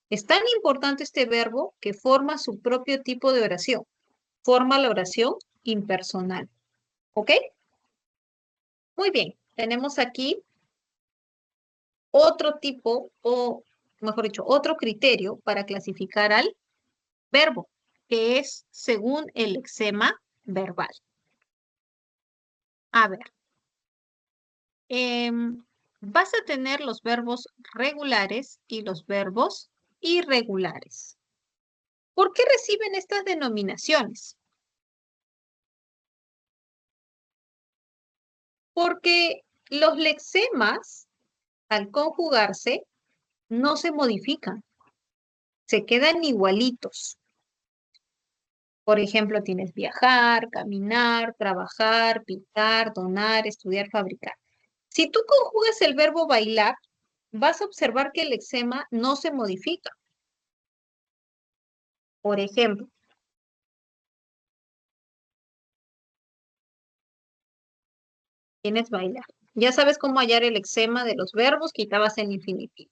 Es tan importante este verbo que forma su propio tipo de oración. Forma la oración impersonal. ¿Ok? Muy bien. Tenemos aquí otro tipo, o mejor dicho, otro criterio para clasificar al verbo, que es según el lexema verbal. A ver, vas a tener los verbos regulares y los verbos irregulares. ¿Por qué reciben estas denominaciones? Porque los lexemas, al conjugarse, no se modifican, se quedan igualitos. Por ejemplo, tienes viajar, caminar, trabajar, pintar, donar, estudiar, fabricar. Si tú conjugas el verbo bailar, vas a observar que el lexema no se modifica. Por ejemplo, tienes bailar. Ya sabes cómo hallar el lexema de los verbos, quitabas el infinitivo.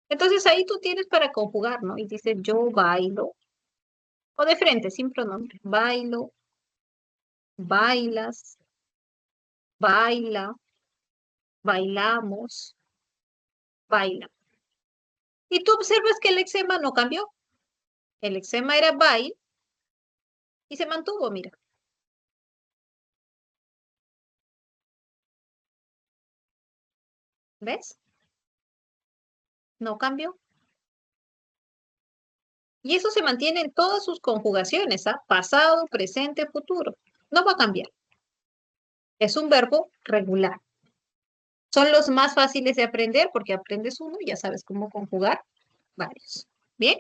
Entonces ahí tú tienes para conjugar, ¿no? Y dices yo bailo. O de frente, sin pronombre. Bailo, bailas, baila, bailamos, baila. Y tú observas que el lexema no cambió. El lexema era bail y se mantuvo, mira. ¿Ves? No cambió. Y eso se mantiene en todas sus conjugaciones, ¿ah? Pasado, presente, futuro. No va a cambiar. Es un verbo regular. Son los más fáciles de aprender porque aprendes uno y ya sabes cómo conjugar varios. ¿Bien?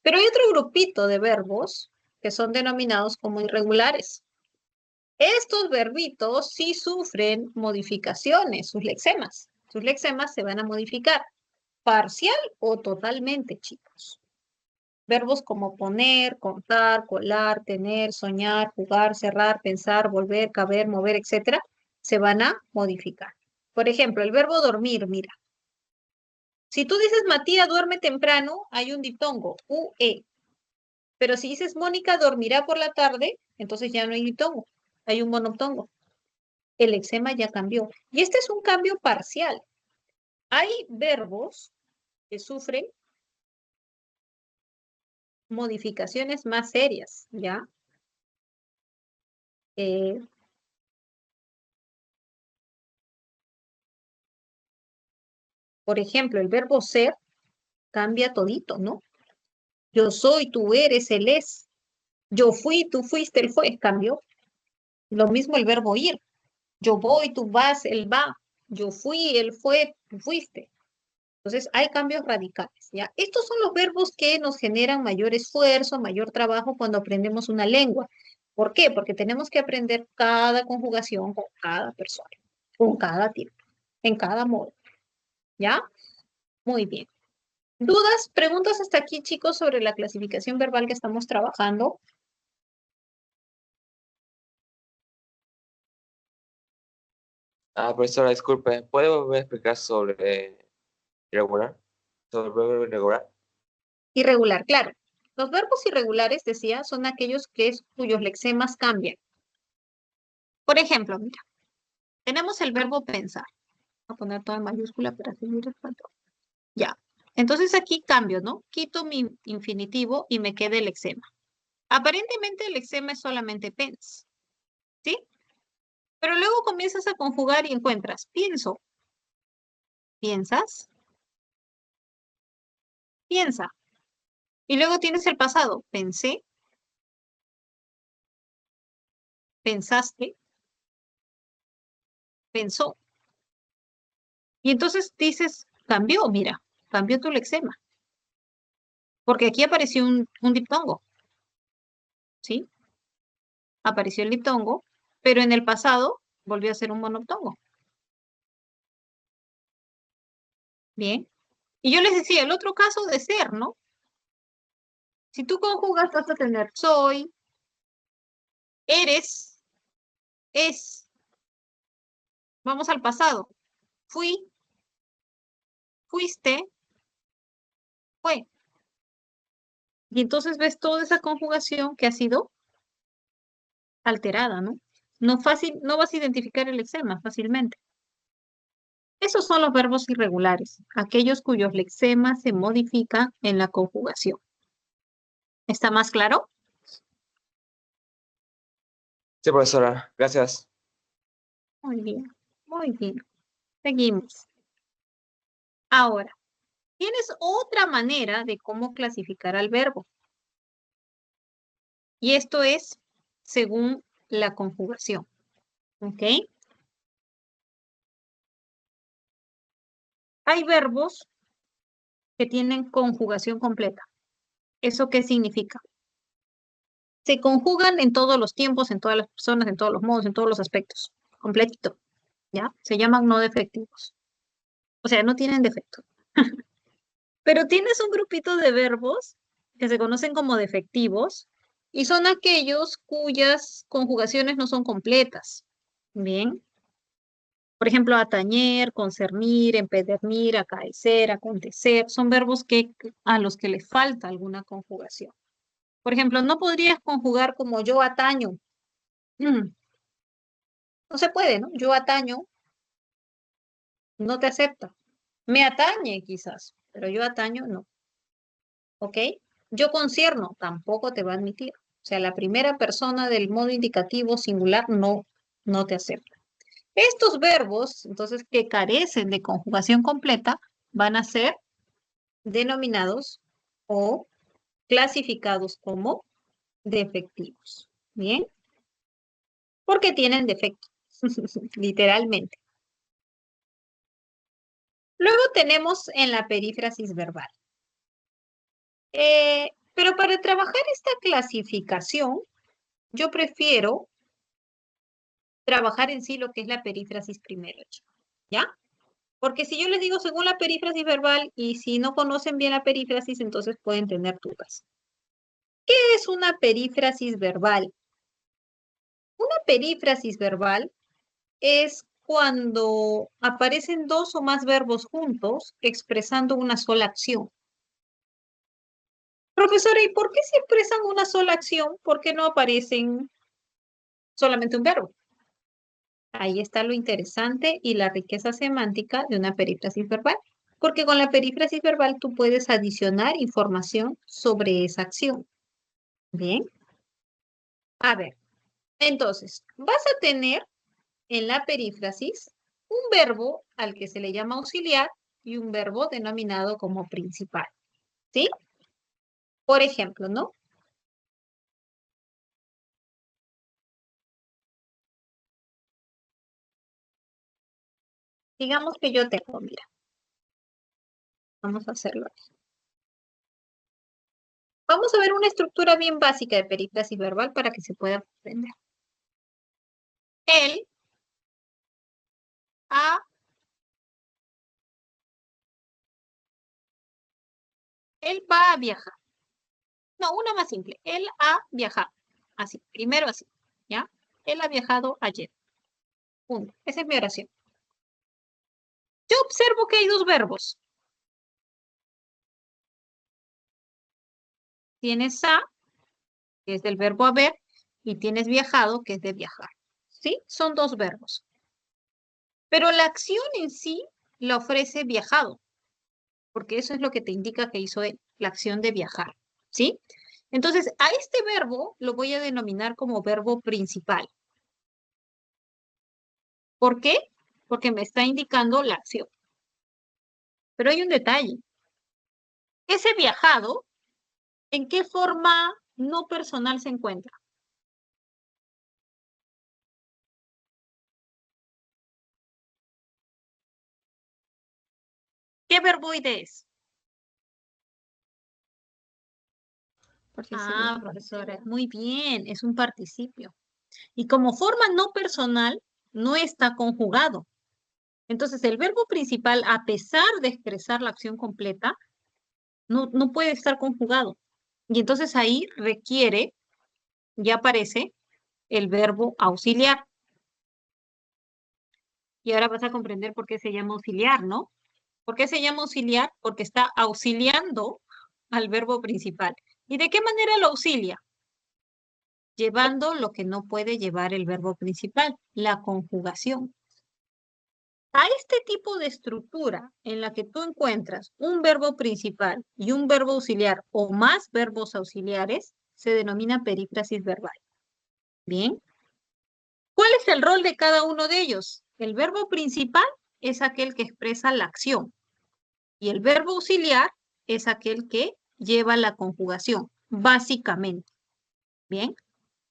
Pero hay otro grupito de verbos que son denominados como irregulares. Estos verbitos sí sufren modificaciones, sus lexemas. Sus lexemas se van a modificar parcial o totalmente, chicos. Verbos como poner, contar, colar, tener, soñar, jugar, cerrar, pensar, volver, caber, mover, etcétera, se van a modificar. Por ejemplo, el verbo dormir, mira. Si tú dices Matías duerme temprano, hay un diptongo, UE. Pero si dices Mónica dormirá por la tarde, entonces ya no hay diptongo, hay un monoptongo. El lexema ya cambió. Y este es un cambio parcial. Hay verbos que sufren modificaciones más serias, ¿ya? Eh, por ejemplo, el verbo ser cambia todito, ¿no? Yo soy, tú eres, él es. Yo fui, tú fuiste, él fue, cambió. Lo mismo el verbo ir. Yo voy, tú vas, él va. Yo fui, él fue, tú fuiste. Entonces, hay cambios radicales, ¿ya? Estos son los verbos que nos generan mayor esfuerzo, mayor trabajo cuando aprendemos una lengua. ¿Por qué? Porque tenemos que aprender cada conjugación con cada persona, con cada tipo, en cada modo, ¿ya? Muy bien. ¿Dudas, preguntas hasta aquí, chicos, sobre la clasificación verbal que estamos trabajando? Profesora, disculpe, ¿puede volver a explicar sobre irregular? Sobre el verbo irregular. Irregular, claro. Los verbos irregulares, decía, son aquellos cuyos lexemas cambian. Por ejemplo, mira, tenemos el verbo pensar. Voy a poner todo en mayúscula para seguir el patrón. Ya. Entonces aquí cambio, ¿no? Quito mi infinitivo y me queda el lexema. Aparentemente el lexema es solamente pens, ¿sí? Pero luego comienzas a conjugar y encuentras pienso, piensas, piensa. Y luego tienes el pasado, pensé, pensaste, pensó. Y entonces dices, cambió, mira, cambió tu lexema. Porque aquí apareció un diptongo, ¿sí? Apareció el diptongo, pero en el pasado volvió a ser un monoptongo. Bien. Y yo les decía, el otro caso de ser, ¿no? Si tú conjugas, vas a tener soy, eres, es. Vamos al pasado. Fui, fuiste, fue. Y entonces ves toda esa conjugación que ha sido alterada, ¿no? No fácil, no vas a identificar el lexema fácilmente. Esos son los verbos irregulares, aquellos cuyos lexemas se modifican en la conjugación. ¿Está más claro? Sí, profesora, gracias. Muy bien, muy bien. Seguimos. Ahora, tienes otra manera de cómo clasificar al verbo. Y esto es según la conjugación. ¿Ok? Hay verbos que tienen conjugación completa. ¿Eso qué significa? Se conjugan en todos los tiempos, en todas las personas, en todos los modos, en todos los aspectos. Completito. ¿Ya? Se llaman no defectivos. O sea, no tienen defecto. Pero tienes un grupito de verbos que se conocen como defectivos y son aquellos cuyas conjugaciones no son completas. Bien. Por ejemplo, atañer, concernir, empedernir, acaecer, acontecer, son verbos a los que les falta alguna conjugación. Por ejemplo, no podrías conjugar como yo ataño. Mm, No se puede, ¿no? Yo ataño, no te acepta. Me atañe quizás, pero yo ataño no. ¿Ok? Yo concierno, tampoco te va a admitir. O sea, la primera persona del modo indicativo singular no te acepta. Estos verbos, entonces, que carecen de conjugación completa, van a ser denominados o clasificados como defectivos. ¿Bien? Porque tienen defecto, literalmente. Luego tenemos en la perífrasis verbal. Pero para trabajar esta clasificación, yo prefiero trabajar en sí lo que es la perífrasis primero, chicos, ¿ya? Porque si yo les digo según la perífrasis verbal y si no conocen bien la perífrasis, entonces pueden tener dudas. ¿Qué es una perífrasis verbal? Una perífrasis verbal es cuando aparecen dos o más verbos juntos expresando una sola acción. Profesora, ¿y por qué se expresan una sola acción? ¿Por qué no aparecen solamente un verbo? Ahí está lo interesante y la riqueza semántica de una perífrasis verbal, porque con la perífrasis verbal tú puedes adicionar información sobre esa acción. Bien, a ver, entonces vas a tener en la perífrasis un verbo al que se le llama auxiliar y un verbo denominado como principal. ¿Sí? Por ejemplo, ¿no? Digamos que yo tengo, mira, vamos a hacerlo aquí. Vamos a ver una estructura bien básica de perífrasis verbal para que se pueda aprender. Él ha, él va a viajar. No, una más simple. Él ha viajado. Así, primero así, ¿ya? Él ha viajado ayer. Punto. Esa es mi oración. Yo observo que hay dos verbos. Tienes a, que es del verbo haber, y tienes viajado, que es de viajar. ¿Sí? Son dos verbos. Pero la acción en sí la ofrece viajado, porque eso es lo que te indica que hizo él, la acción de viajar. ¿Sí? Entonces, a este verbo lo voy a denominar como verbo principal. ¿Por qué? Porque me está indicando la acción. Pero hay un detalle. Ese viajado, ¿en qué forma no personal se encuentra? ¿Qué verboide es? Participio. Ah, profesora, muy bien, es un participio. Y como forma no personal, no está conjugado. Entonces, el verbo principal, a pesar de expresar la acción completa, no puede estar conjugado. Y entonces ahí requiere, ya aparece, el verbo auxiliar. Y ahora vas a comprender por qué se llama auxiliar, ¿no? ¿Por qué se llama auxiliar? Porque está auxiliando al verbo principal. ¿Y de qué manera lo auxilia? Llevando lo que no puede llevar el verbo principal, la conjugación. A este tipo de estructura en la que tú encuentras un verbo principal y un verbo auxiliar o más verbos auxiliares, se denomina perífrasis verbal. Bien. ¿Cuál es el rol de cada uno de ellos? El verbo principal es aquel que expresa la acción y el verbo auxiliar es aquel que lleva la conjugación, básicamente. Bien.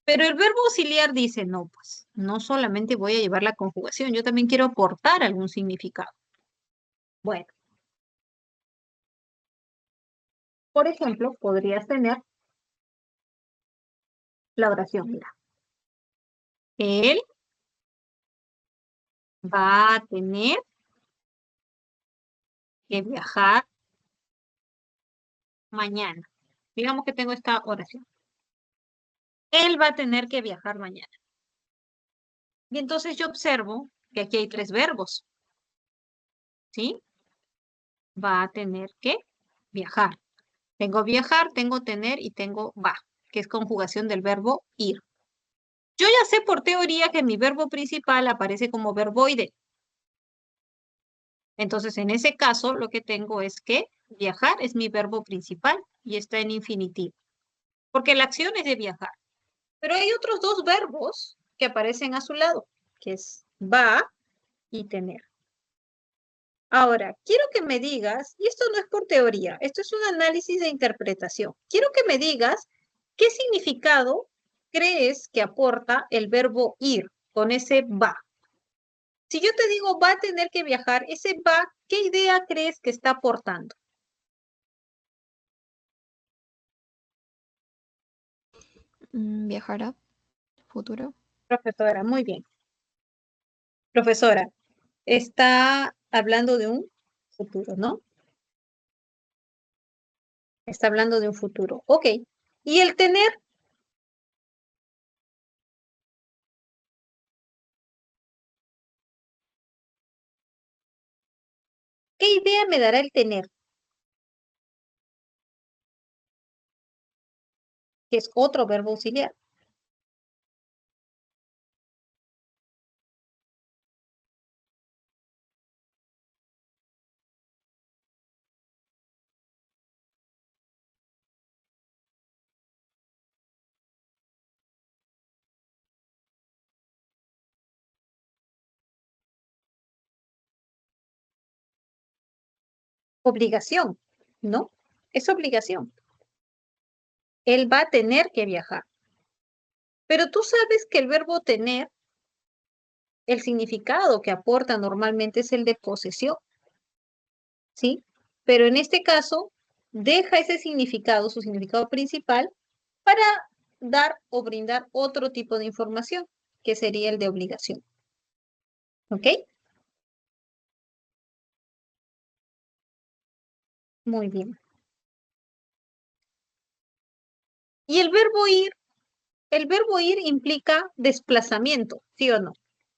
Pero el verbo auxiliar dice, no, pues no solamente voy a llevar la conjugación, yo también quiero aportar algún significado. Bueno, por ejemplo, podrías tener la oración, mira. Él va a tener que viajar mañana. Digamos que tengo esta oración. Él va a tener que viajar mañana. Y entonces yo observo que aquí hay tres verbos. ¿Sí? Va a tener que viajar. Tengo viajar, tengo tener y tengo va, que es conjugación del verbo ir. Yo ya sé por teoría que mi verbo principal aparece como verboide. Entonces, en ese caso, lo que tengo es que viajar es mi verbo principal y está en infinitivo, porque la acción es de viajar. Pero hay otros dos verbos que aparecen a su lado, que es va y tener. Ahora, quiero que me digas, y esto no es por teoría, esto es un análisis de interpretación. Quiero que me digas qué significado crees que aporta el verbo ir con ese va. Si yo te digo va a tener que viajar, ese va, ¿qué idea crees que está aportando? Viajará. Futuro. Profesora, muy bien. Profesora, está hablando de un futuro, ¿no? Está hablando de un futuro. Ok. ¿Y el tener? ¿Qué idea me dará el tener? Que es otro verbo auxiliar. Obligación, ¿no? Es obligación. Él va a tener que viajar. Pero tú sabes que el verbo tener, el significado que aporta normalmente es el de posesión, ¿sí? Pero en este caso, deja ese significado, su significado principal, para dar o brindar otro tipo de información, que sería el de obligación. ¿Ok? Muy bien. Y el verbo ir implica desplazamiento, ¿sí o no?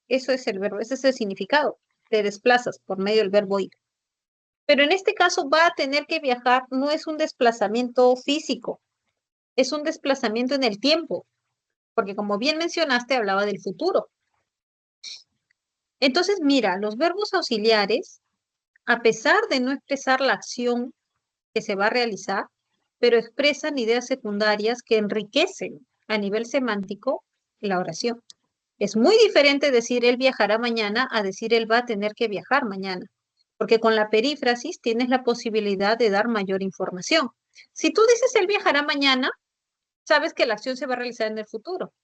Eso es el verbo, ese es el significado. Te desplazas por medio del verbo ir. Pero en este caso va a tener que viajar, no es un desplazamiento físico, es un desplazamiento en el tiempo, porque como bien mencionaste, hablaba del futuro. Entonces, mira, los verbos auxiliares, a pesar de no expresar la acción que se va a realizar, pero expresan ideas secundarias que enriquecen a nivel semántico la oración. Es muy diferente decir él viajará mañana a decir él va a tener que viajar mañana, porque con la perífrasis tienes la posibilidad de dar mayor información. Si tú dices él viajará mañana, sabes que la acción se va a realizar en el futuro,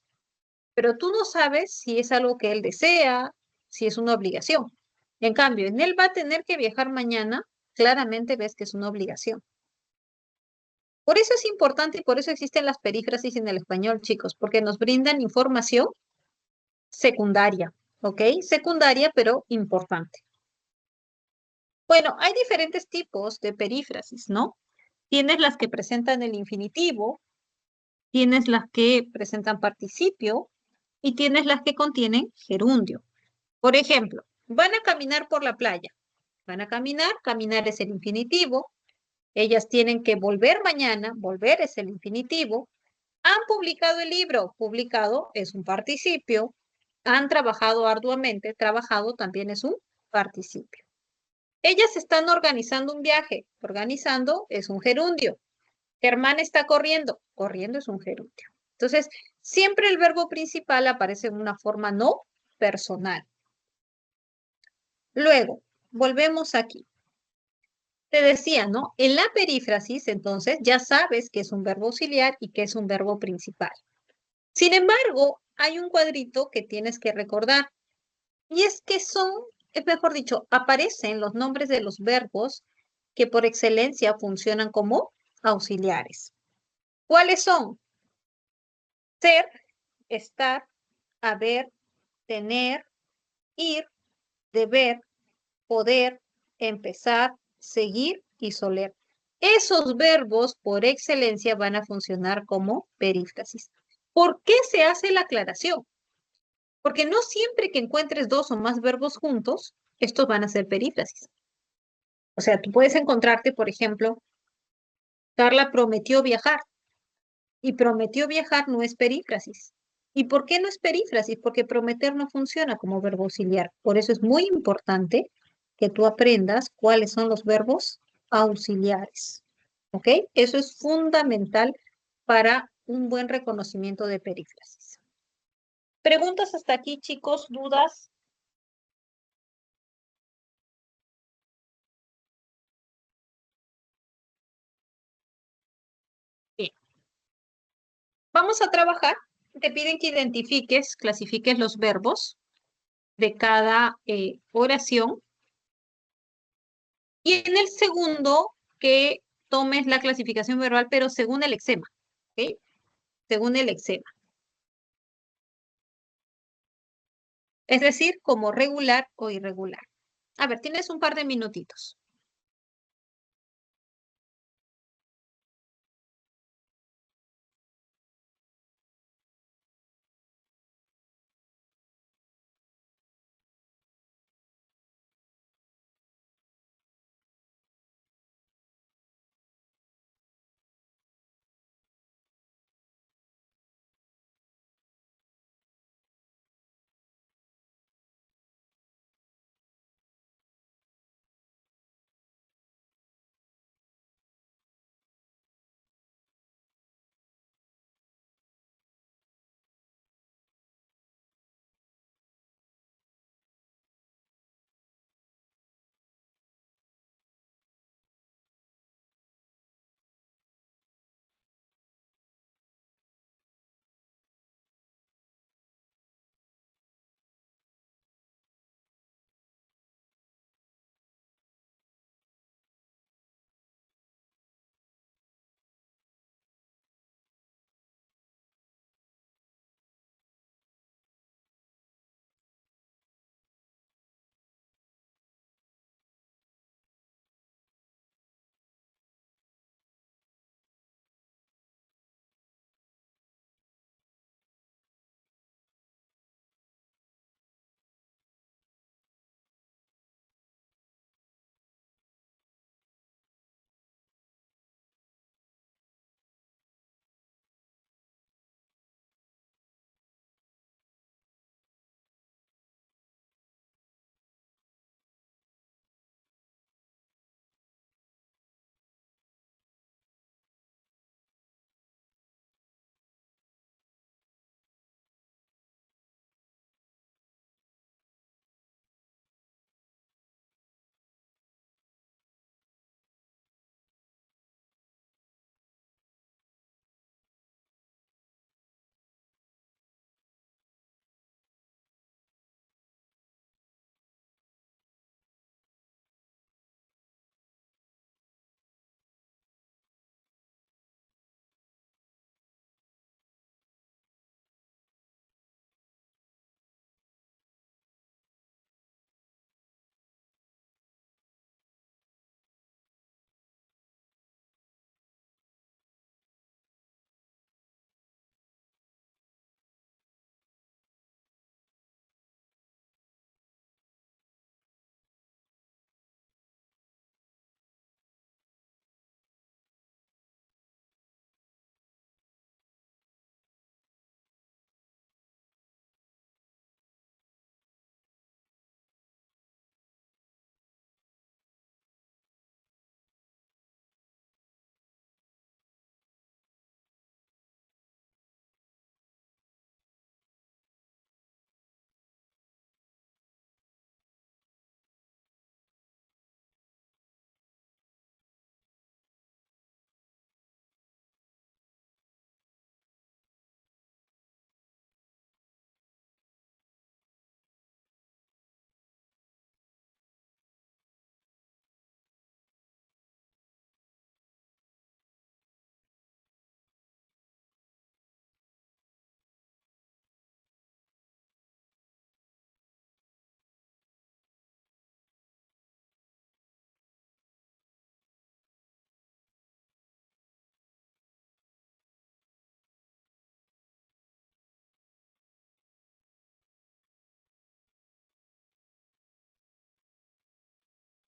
pero tú no sabes si es algo que él desea, si es una obligación. En cambio, en él va a tener que viajar mañana, claramente ves que es una obligación. Por eso es importante y por eso existen las perífrasis en el español, chicos, porque nos brindan información secundaria, ¿ok? Secundaria, pero importante. Bueno, hay diferentes tipos de perífrasis, ¿no? Tienes las que presentan el infinitivo, tienes las que presentan participio y tienes las que contienen gerundio. Por ejemplo, van a caminar por la playa. Van a caminar, caminar es el infinitivo. Ellas tienen que volver mañana, volver es el infinitivo. Han publicado el libro, publicado es un participio. Han trabajado arduamente, trabajado también es un participio. Ellas están organizando un viaje, organizando es un gerundio. Germán está corriendo, corriendo es un gerundio. Entonces, siempre el verbo principal aparece en una forma no personal. Luego, volvemos aquí. Te decía, ¿no? En la perífrasis, entonces, ya sabes que es un verbo auxiliar y que es un verbo principal. Sin embargo, hay un cuadrito que tienes que recordar. Y es que es mejor dicho, aparecen los nombres de los verbos que por excelencia funcionan como auxiliares. ¿Cuáles son? Ser, estar, haber, tener, ir, deber, poder, empezar, seguir y soler. Esos verbos por excelencia van a funcionar como perífrasis. ¿Por qué se hace la aclaración? Porque no siempre que encuentres dos o más verbos juntos, estos van a ser perífrasis. O sea, tú puedes encontrarte, por ejemplo, Carla prometió viajar y prometió viajar no es perífrasis. ¿Y por qué no es perífrasis? Porque prometer no funciona como verbo auxiliar. Por eso es muy importante que tú aprendas cuáles son los verbos auxiliares. ¿Ok? Eso es fundamental para un buen reconocimiento de perífrasis. ¿Preguntas hasta aquí, chicos? ¿Dudas? Bien. Vamos a trabajar. Te piden que identifiques, clasifiques los verbos de cada oración. Y en el segundo, que tomes la clasificación verbal, pero según el lexema. ¿Ok? Según el lexema. Es decir, como regular o irregular. A ver, tienes un par de minutitos.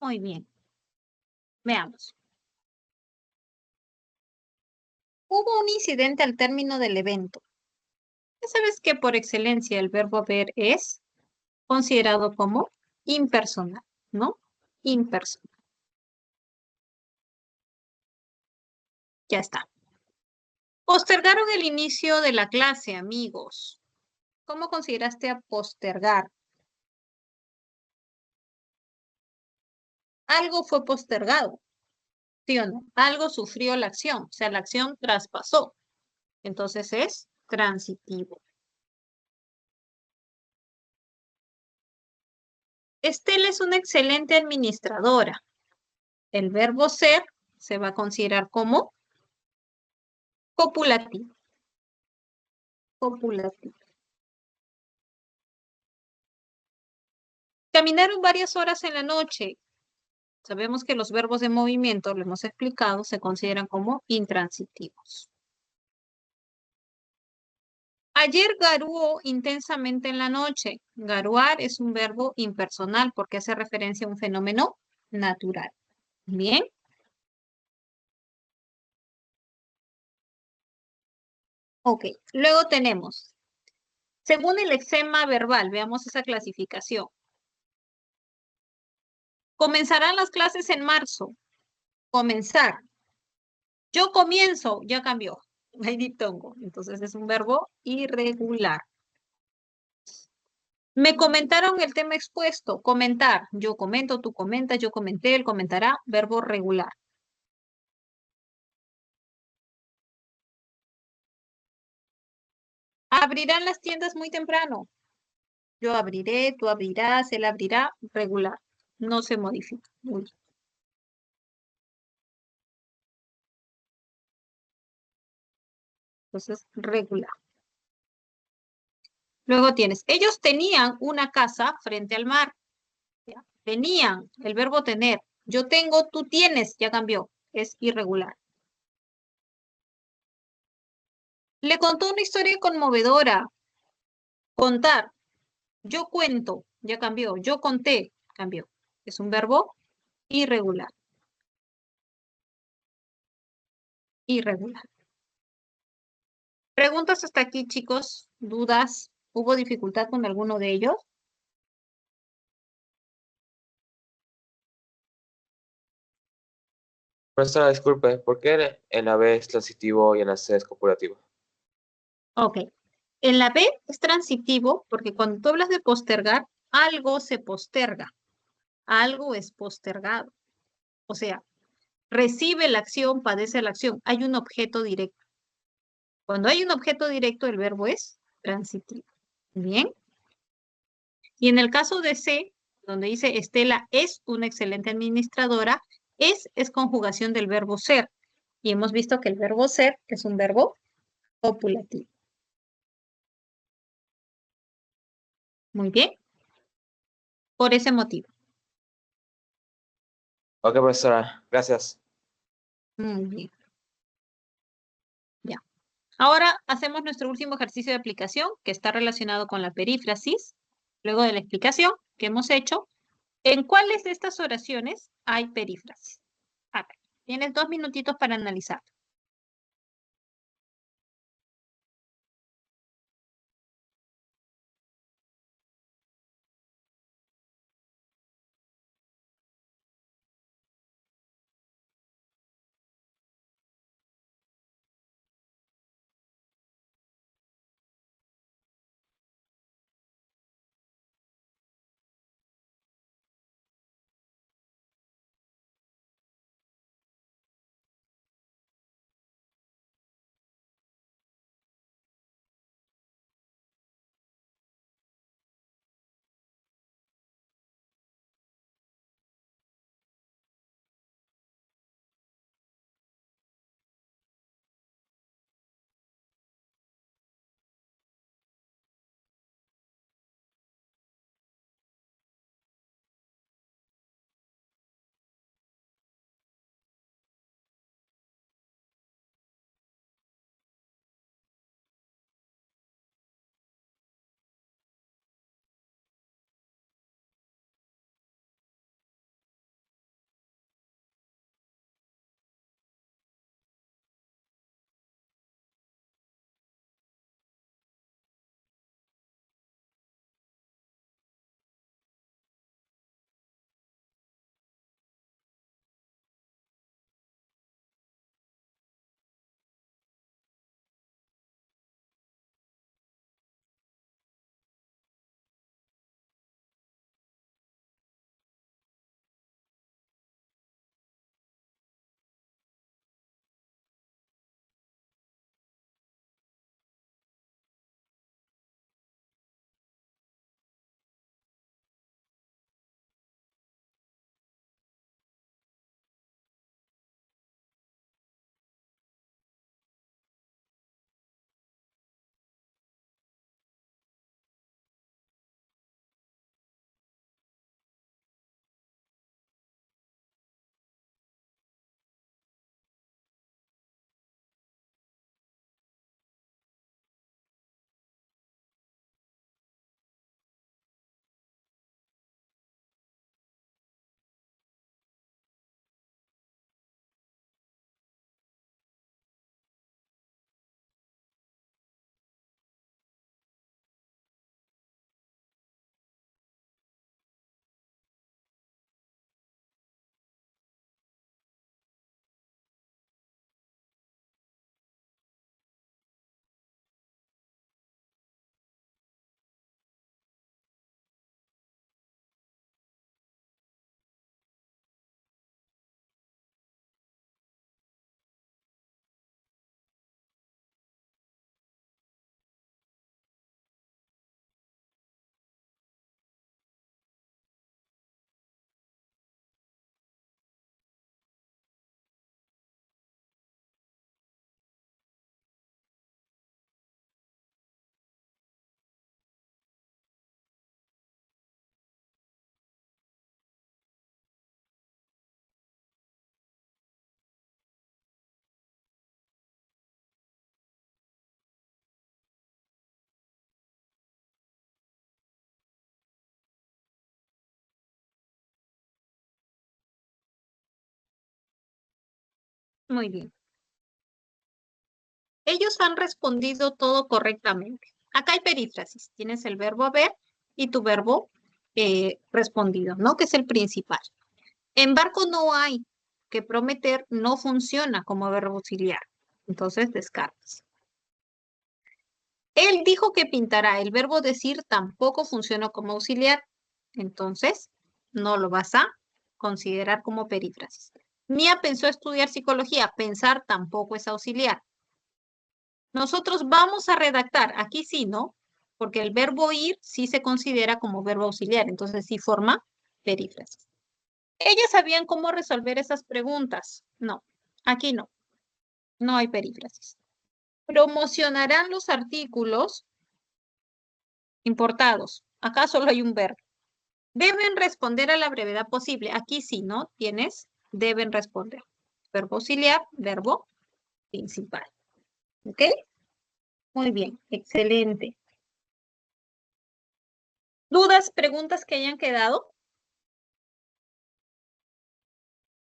Muy bien. Veamos. Hubo un incidente al término del evento. Ya sabes que por excelencia el verbo haber es considerado como impersonal, ¿no? Impersonal. Ya está. Postergaron el inicio de la clase, amigos. ¿Cómo consideraste a postergar? Algo fue postergado, ¿sí o no? Algo sufrió la acción, o sea, la acción traspasó. Entonces es transitivo. Estela es una excelente administradora. El verbo ser se va a considerar como copulativo. Copulativo. Caminaron varias horas en la noche. Sabemos que los verbos de movimiento, lo hemos explicado, se consideran como intransitivos. Ayer garuó intensamente en la noche. Garuar es un verbo impersonal porque hace referencia a un fenómeno natural. Bien. Ok. Luego tenemos, según el lexema verbal, veamos esa clasificación. Comenzarán las clases en marzo. Comenzar. Yo comienzo, ya cambió. Hay diptongo. Entonces es un verbo irregular. Me comentaron el tema expuesto. Comentar. Yo comento, tú comentas, yo comenté, él comentará. Verbo regular. Abrirán las tiendas muy temprano. Yo abriré, tú abrirás, él abrirá. Regular. No se modifica. Muy bien. Entonces, regular. Luego tienes, ellos tenían una casa frente al mar. ¿Ya? Tenían, el verbo tener. Yo tengo, tú tienes, ya cambió. Es irregular. Le contó una historia conmovedora. Contar. Yo cuento, ya cambió. Yo conté, cambió. Es un verbo irregular. Irregular. ¿Preguntas hasta aquí, chicos? ¿Dudas? ¿Hubo dificultad con alguno de ellos? Profesora, disculpe, ¿por qué en la B es transitivo y en la C es copulativo? Ok. En la B es transitivo porque cuando tú hablas de postergar, algo se posterga. Algo es postergado. O sea, recibe la acción, padece la acción. Hay un objeto directo. Cuando hay un objeto directo, el verbo es transitivo. Bien. Y en el caso de C, donde dice Estela es una excelente administradora, es conjugación del verbo ser. Y hemos visto que el verbo ser es un verbo copulativo. Muy bien. Por ese motivo. Ok, profesora, gracias. Muy bien. Ya. Ahora hacemos nuestro último ejercicio de aplicación que está relacionado con la perífrasis. Luego de la explicación que hemos hecho, ¿en cuáles de estas oraciones hay perífrasis? A ver, tienes 2 minutitos para analizar. Muy bien. Ellos han respondido todo correctamente. Acá hay perífrasis. Tienes el verbo haber y tu verbo respondido, ¿no? Que es el principal. En barco no hay, que prometer no funciona como verbo auxiliar. Entonces descartas. Él dijo que pintará. El verbo decir tampoco funciona como auxiliar. Entonces no lo vas a considerar como perífrasis. Mía pensó estudiar psicología. Pensar tampoco es auxiliar. Nosotros vamos a redactar. Aquí sí, ¿no? Porque el verbo ir sí se considera como verbo auxiliar. Entonces sí forma perífrasis. ¿Ellas sabían cómo resolver esas preguntas? No, aquí no. No hay perífrasis. Promocionarán los artículos importados. Acá solo hay un verbo. Deben responder a la brevedad posible. Aquí sí, ¿no? Tienes, deben responder. Verbo auxiliar, verbo principal. ¿Ok? Muy bien, excelente. ¿Dudas, preguntas que hayan quedado?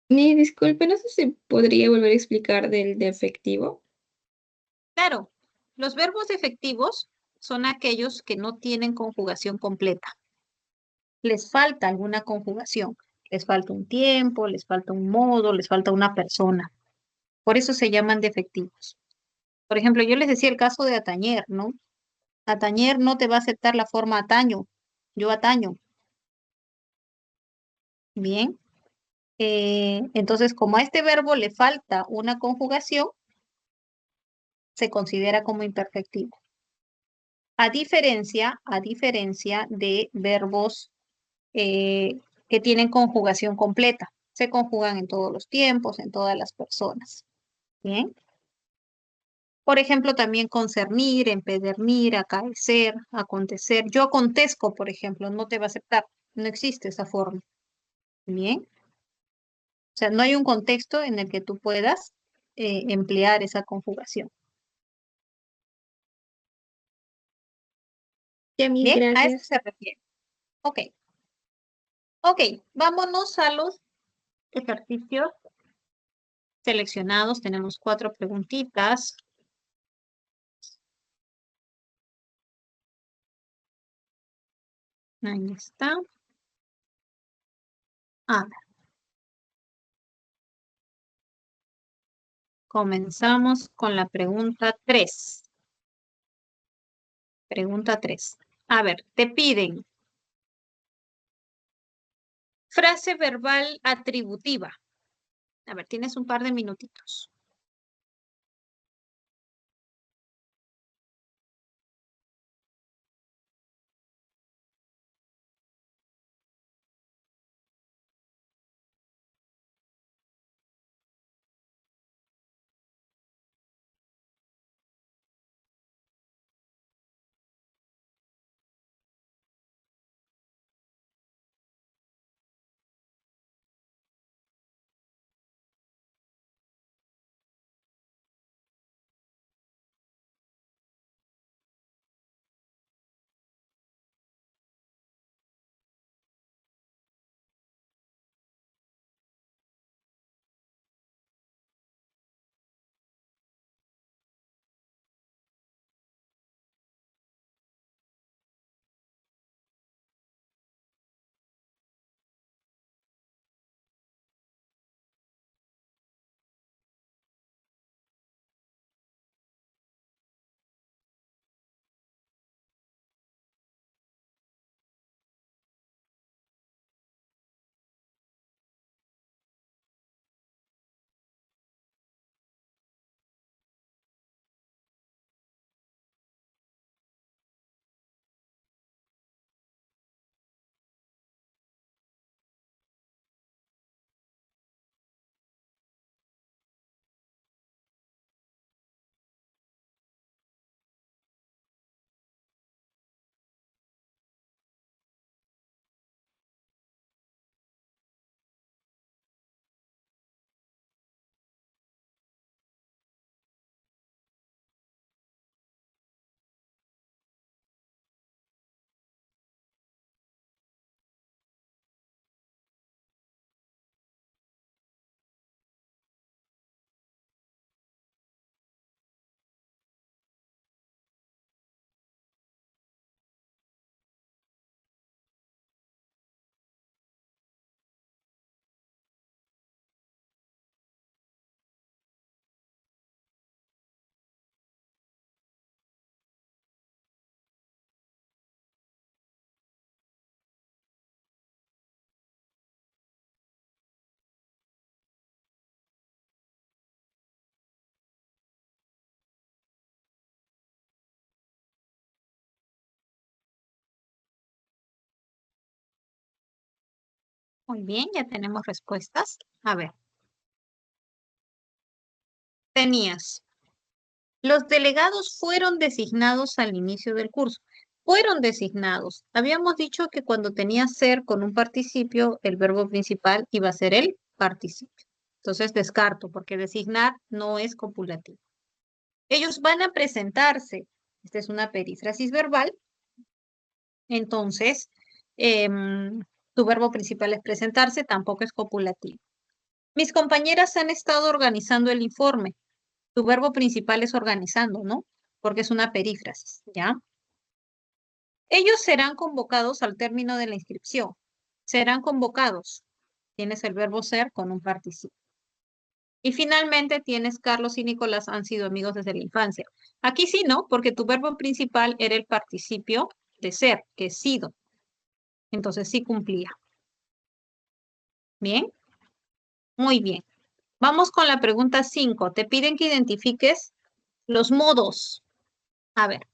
Ni disculpe, no sé si podría volver a explicar del defectivo. Claro, los verbos efectivos son aquellos que no tienen conjugación completa. Les falta alguna conjugación. Les falta un tiempo, les falta un modo, les falta una persona. Por eso se llaman defectivos. Por ejemplo, yo les decía el caso de atañer, ¿no? Atañer no te va a aceptar la forma ataño. Yo ataño. Bien. Entonces, como a este verbo le falta una conjugación, se considera como imperfectivo. A diferencia de verbos que tienen conjugación completa. Se conjugan en todos los tiempos, en todas las personas. Bien. Por ejemplo, también concernir, empedernir, acaecer, acontecer. Yo acontezco, por ejemplo, no te va a aceptar. No existe esa forma. Bien. O sea, no hay un contexto en el que tú puedas emplear esa conjugación. Ya, mil Bien, a eso gracias. se refiere. Ok. Ok, vámonos a los ejercicios seleccionados. Tenemos 4 preguntitas. Ahí está. A ver. Comenzamos con la pregunta 3. Pregunta 3. A ver, te piden frase verbal atributiva. A ver, tienes un par de minutitos. Muy bien, ya tenemos respuestas. A ver. Tenías. Los delegados fueron designados al inicio del curso. Fueron designados. Habíamos dicho que cuando tenía ser con un participio, el verbo principal iba a ser el participio. Entonces descarto, porque designar no es copulativo. Ellos van a presentarse. Esta es una perífrasis verbal. Entonces, tu verbo principal es presentarse, tampoco es copulativo. Mis compañeras han estado organizando el informe. Tu verbo principal es organizando, ¿no? Porque es una perífrasis, ¿ya? Ellos serán convocados al término de la inscripción. Serán convocados. Tienes el verbo ser con un participio. Y finalmente tienes Carlos y Nicolás han sido amigos desde la infancia. Aquí sí, ¿no? Porque tu verbo principal era el participio de ser, que es sido. Entonces sí cumplía. Bien, muy bien. Vamos con la pregunta 5. Te piden que identifiques los modos. A ver.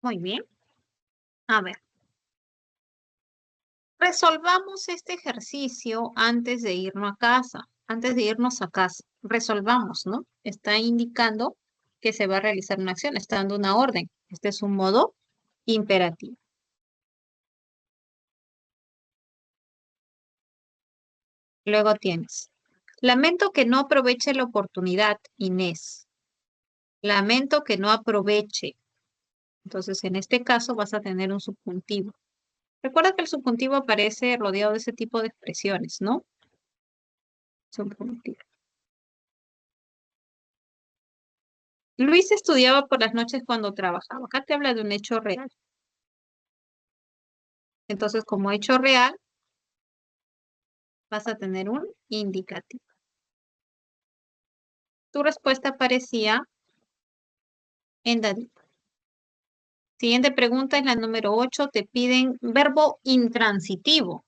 Muy bien. A ver. Resolvamos este ejercicio antes de irnos a casa. Antes de irnos a casa. Resolvamos, ¿no? Está indicando que se va a realizar una acción. Está dando una orden. Este es un modo imperativo. Luego tienes. Lamento que no aproveche la oportunidad, Inés. Lamento que no aproveche. Entonces, en este caso vas a tener un subjuntivo. Recuerda que el subjuntivo aparece rodeado de ese tipo de expresiones, ¿no? Subjuntivo. Luis estudiaba por las noches cuando trabajaba. Acá te habla de un hecho real. Entonces, como hecho real, vas a tener un indicativo. Tu respuesta aparecía en dadito. Siguiente pregunta es la número 8. Te piden verbo intransitivo.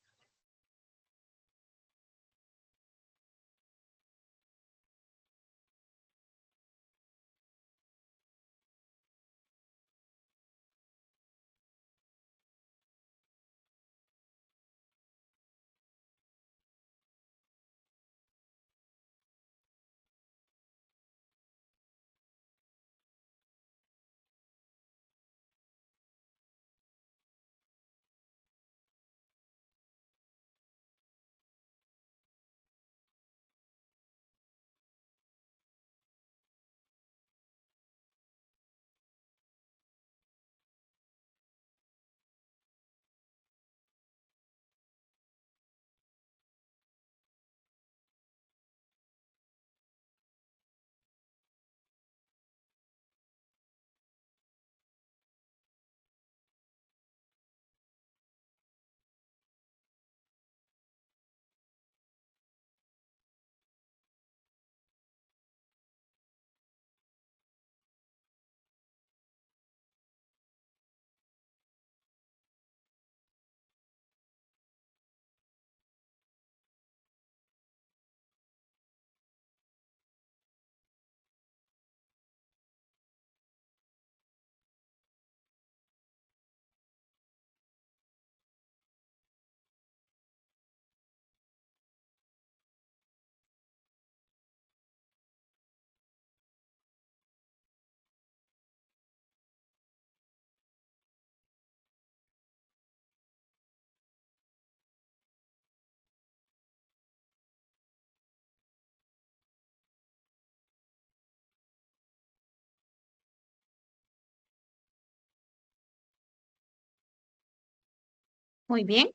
Muy bien.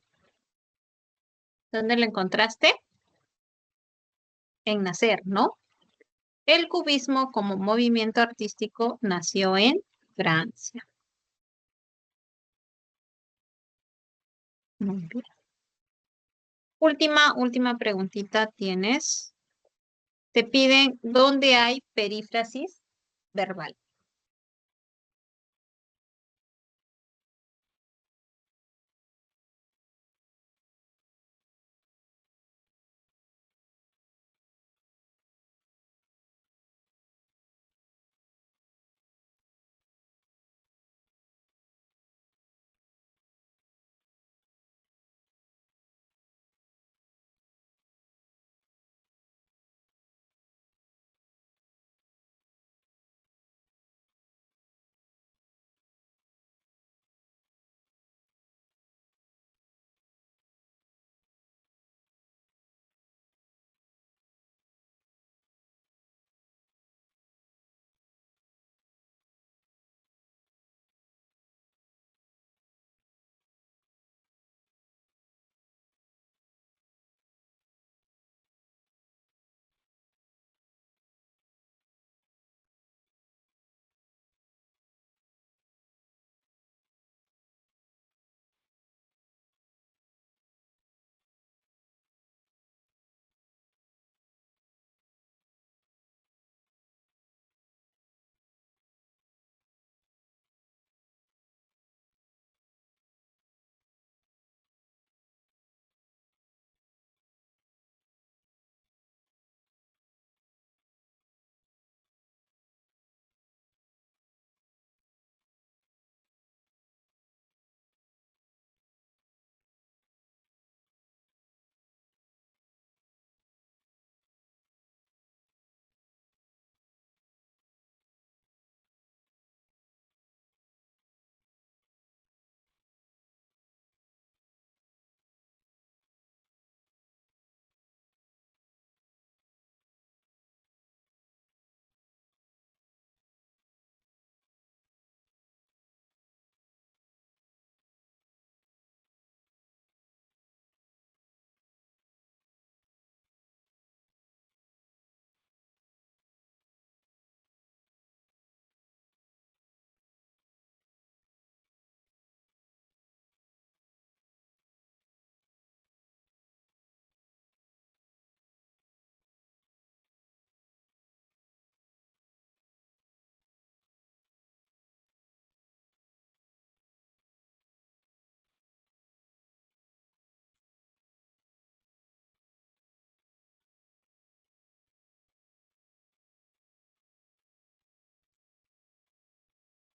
¿Dónde lo encontraste? En nacer, ¿no? El cubismo como movimiento artístico nació en Francia. Muy bien. Última preguntita tienes. Te piden dónde hay perífrasis verbal.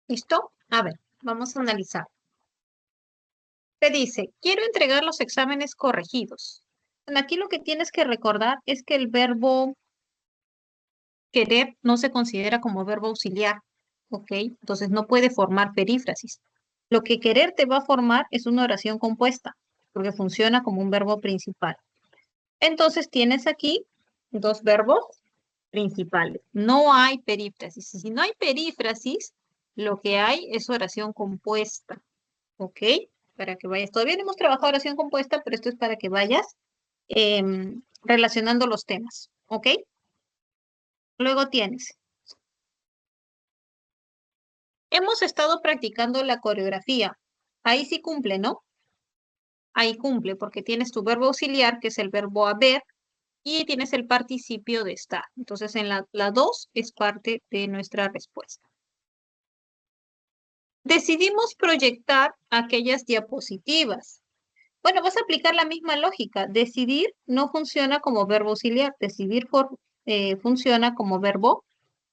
¿Listo? A ver, vamos a analizar. Te dice, quiero entregar los exámenes corregidos. Bueno, aquí lo que tienes que recordar es que el verbo querer no se considera como verbo auxiliar, ¿ok? Entonces no puede formar perífrasis. Lo que querer te va a formar es una oración compuesta, porque funciona como un verbo principal. Entonces tienes aquí dos verbos principales. No hay perífrasis. Y si no hay perífrasis, lo que hay es oración compuesta, ¿ok? Para que vayas. Todavía no hemos trabajado oración compuesta, pero esto es para que vayas relacionando los temas, ¿ok? Luego tienes. Hemos estado practicando la coreografía. Ahí sí cumple, ¿no? Ahí cumple, porque tienes tu verbo auxiliar, que es el verbo haber, y tienes el participio de estar. Entonces, en la 2 es parte de nuestra respuesta. Decidimos proyectar aquellas diapositivas. Bueno, vas a aplicar la misma lógica. Decidir no funciona como verbo auxiliar. Decidir funciona como verbo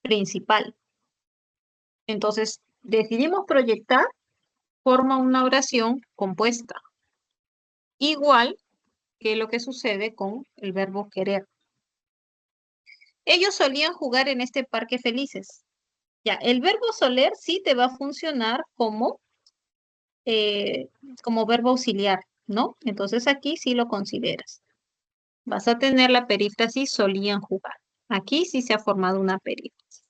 principal. Entonces, decidimos proyectar forma una oración compuesta. Igual que lo que sucede con el verbo querer. Ellos solían jugar en este parque felices. Ya, el verbo soler sí te va a funcionar como verbo auxiliar, ¿no? Entonces aquí sí lo consideras. Vas a tener la perífrasis solían jugar. Aquí sí se ha formado una perífrasis.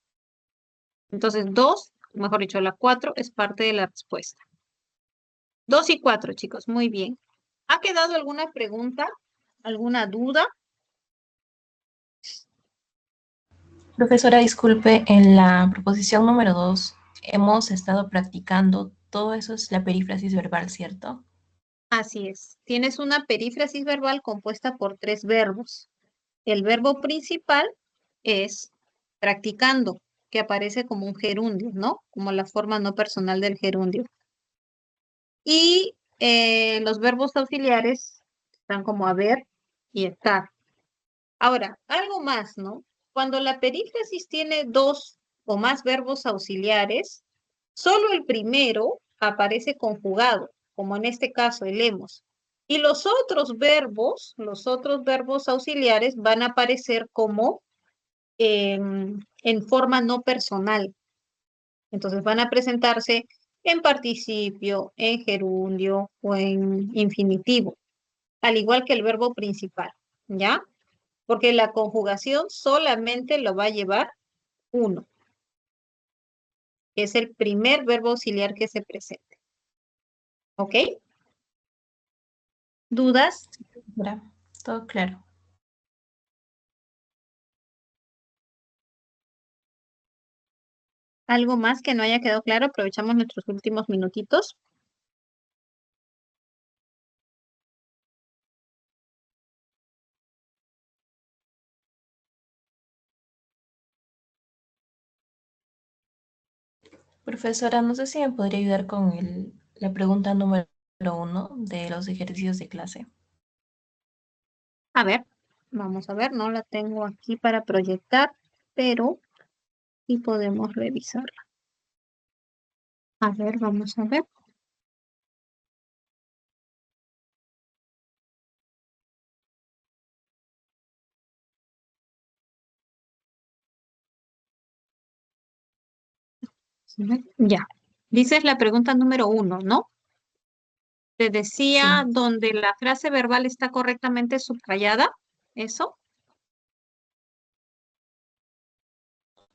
Entonces 2, mejor dicho, la 4 es parte de la respuesta. 2 y 4, chicos, muy bien. ¿Ha quedado alguna pregunta? ¿Alguna duda? Profesora, disculpe, en la proposición número 2 hemos estado practicando, todo eso es la perífrasis verbal, ¿cierto? Así es. Tienes una perífrasis verbal compuesta por 3 verbos. El verbo principal es practicando, que aparece como un gerundio, ¿no? Como la forma no personal del gerundio. Y los verbos auxiliares están como haber y estar. Ahora, algo más, ¿no? Cuando la perífrasis tiene 2 o más verbos auxiliares, solo el primero aparece conjugado, como en este caso el hemos. Y los otros verbos auxiliares van a aparecer como en forma no personal. Entonces van a presentarse en participio, en gerundio o en infinitivo, al igual que el verbo principal, ¿ya? Porque la conjugación solamente lo va a llevar uno, que es el primer verbo auxiliar que se presente. ¿Ok? ¿Dudas? Profesora, todo claro. ¿Algo más que no haya quedado claro? Aprovechamos nuestros últimos minutitos. Profesora, no sé si me podría ayudar con la pregunta número 1 de los ejercicios de clase. A ver, vamos a ver, no la tengo aquí para proyectar, pero sí podemos revisarla. A ver, vamos a ver. Ya. Dices la pregunta número 1, ¿no? Te decía Sí, donde la frase verbal está correctamente subrayada. ¿Eso?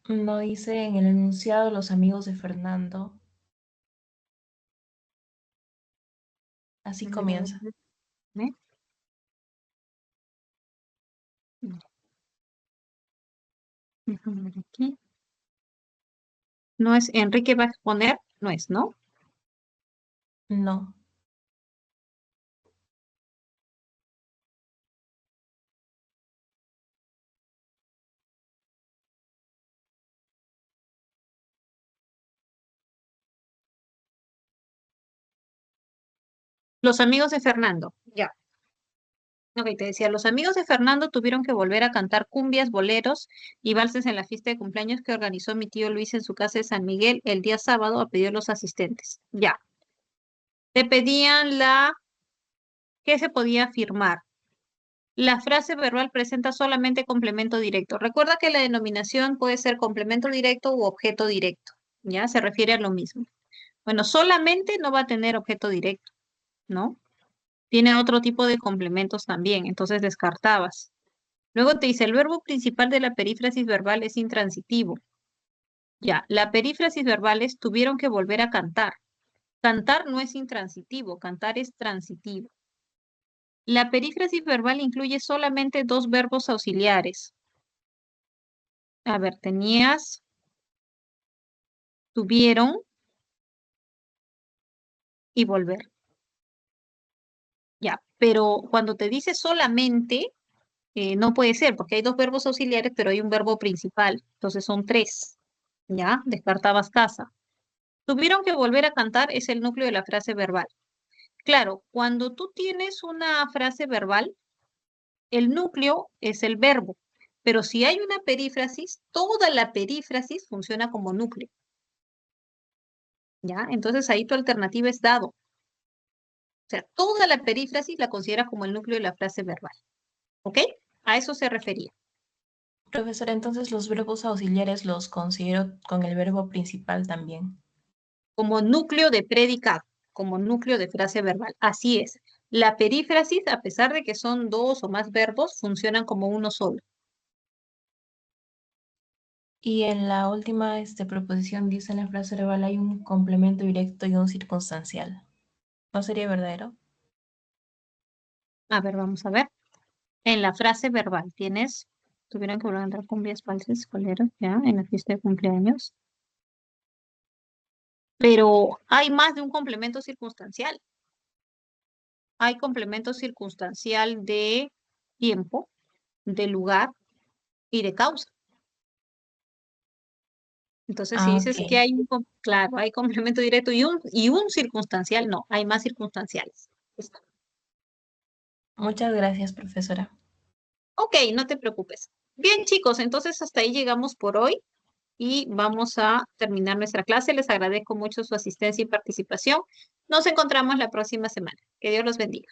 no dice en el enunciado los amigos de Fernando. Así comienza. ¿Eh? Déjame ver aquí. No es Enrique va a exponer, no es, ¿no? No, Los amigos de Fernando. Ya. Ok, te decía, los amigos de Fernando tuvieron que volver a cantar cumbias, boleros y valses en la fiesta de cumpleaños que organizó mi tío Luis en su casa de San Miguel el día sábado a pedir los asistentes. Ya. Te pedían ¿qué se podía afirmar? La frase verbal presenta solamente complemento directo. Recuerda que la denominación puede ser complemento directo u objeto directo. ¿Ya? Se refiere a lo mismo. Bueno, solamente no va a tener objeto directo, ¿no? Tiene otro tipo de complementos también, entonces descartabas. Luego te dice, el verbo principal de la perífrasis verbal es intransitivo. Ya, la perífrasis verbales tuvieron que volver a cantar. Cantar no es intransitivo, cantar es transitivo. La perífrasis verbal incluye solamente 2 verbos auxiliares. A ver, tenías, tuvieron y volver. Ya, pero cuando te dice solamente, no puede ser, porque hay 2 verbos auxiliares, pero hay un verbo principal. Entonces son 3. Ya, descartabas casa. Tuvieron que volver a cantar es el núcleo de la frase verbal. Claro, cuando tú tienes una frase verbal, el núcleo es el verbo. Pero si hay una perífrasis, toda la perífrasis funciona como núcleo. ¿Ya? Entonces ahí tu alternativa es dado. O sea, toda la perífrasis la consideras como el núcleo de la frase verbal. ¿Ok? A eso se refería. profesora, entonces los verbos auxiliares los considero con el verbo principal también. Como núcleo de predicado, como núcleo de frase verbal. Así es. La perífrasis, a pesar de que son 2 o más verbos, funcionan como uno solo. Y en la última proposición dice en la frase verbal hay un complemento directo y un circunstancial. ¿No sería verdadero? A ver, vamos a ver. En la frase verbal tienes, tuvieron que volver a entrar cumbias falsas escoleros, ya, en la fiesta de cumpleaños. Pero hay más de un complemento circunstancial. Hay complemento circunstancial de tiempo, de lugar y de causa. Entonces, si Ah, dices que ok. hay claro, hay complemento directo y un circunstancial, no, hay más circunstanciales. Listo. Muchas gracias, profesora. Ok, no te preocupes. Bien, chicos, entonces hasta ahí llegamos por hoy y vamos a terminar nuestra clase. Les agradezco mucho su asistencia y participación. Nos encontramos la próxima semana. Que Dios los bendiga.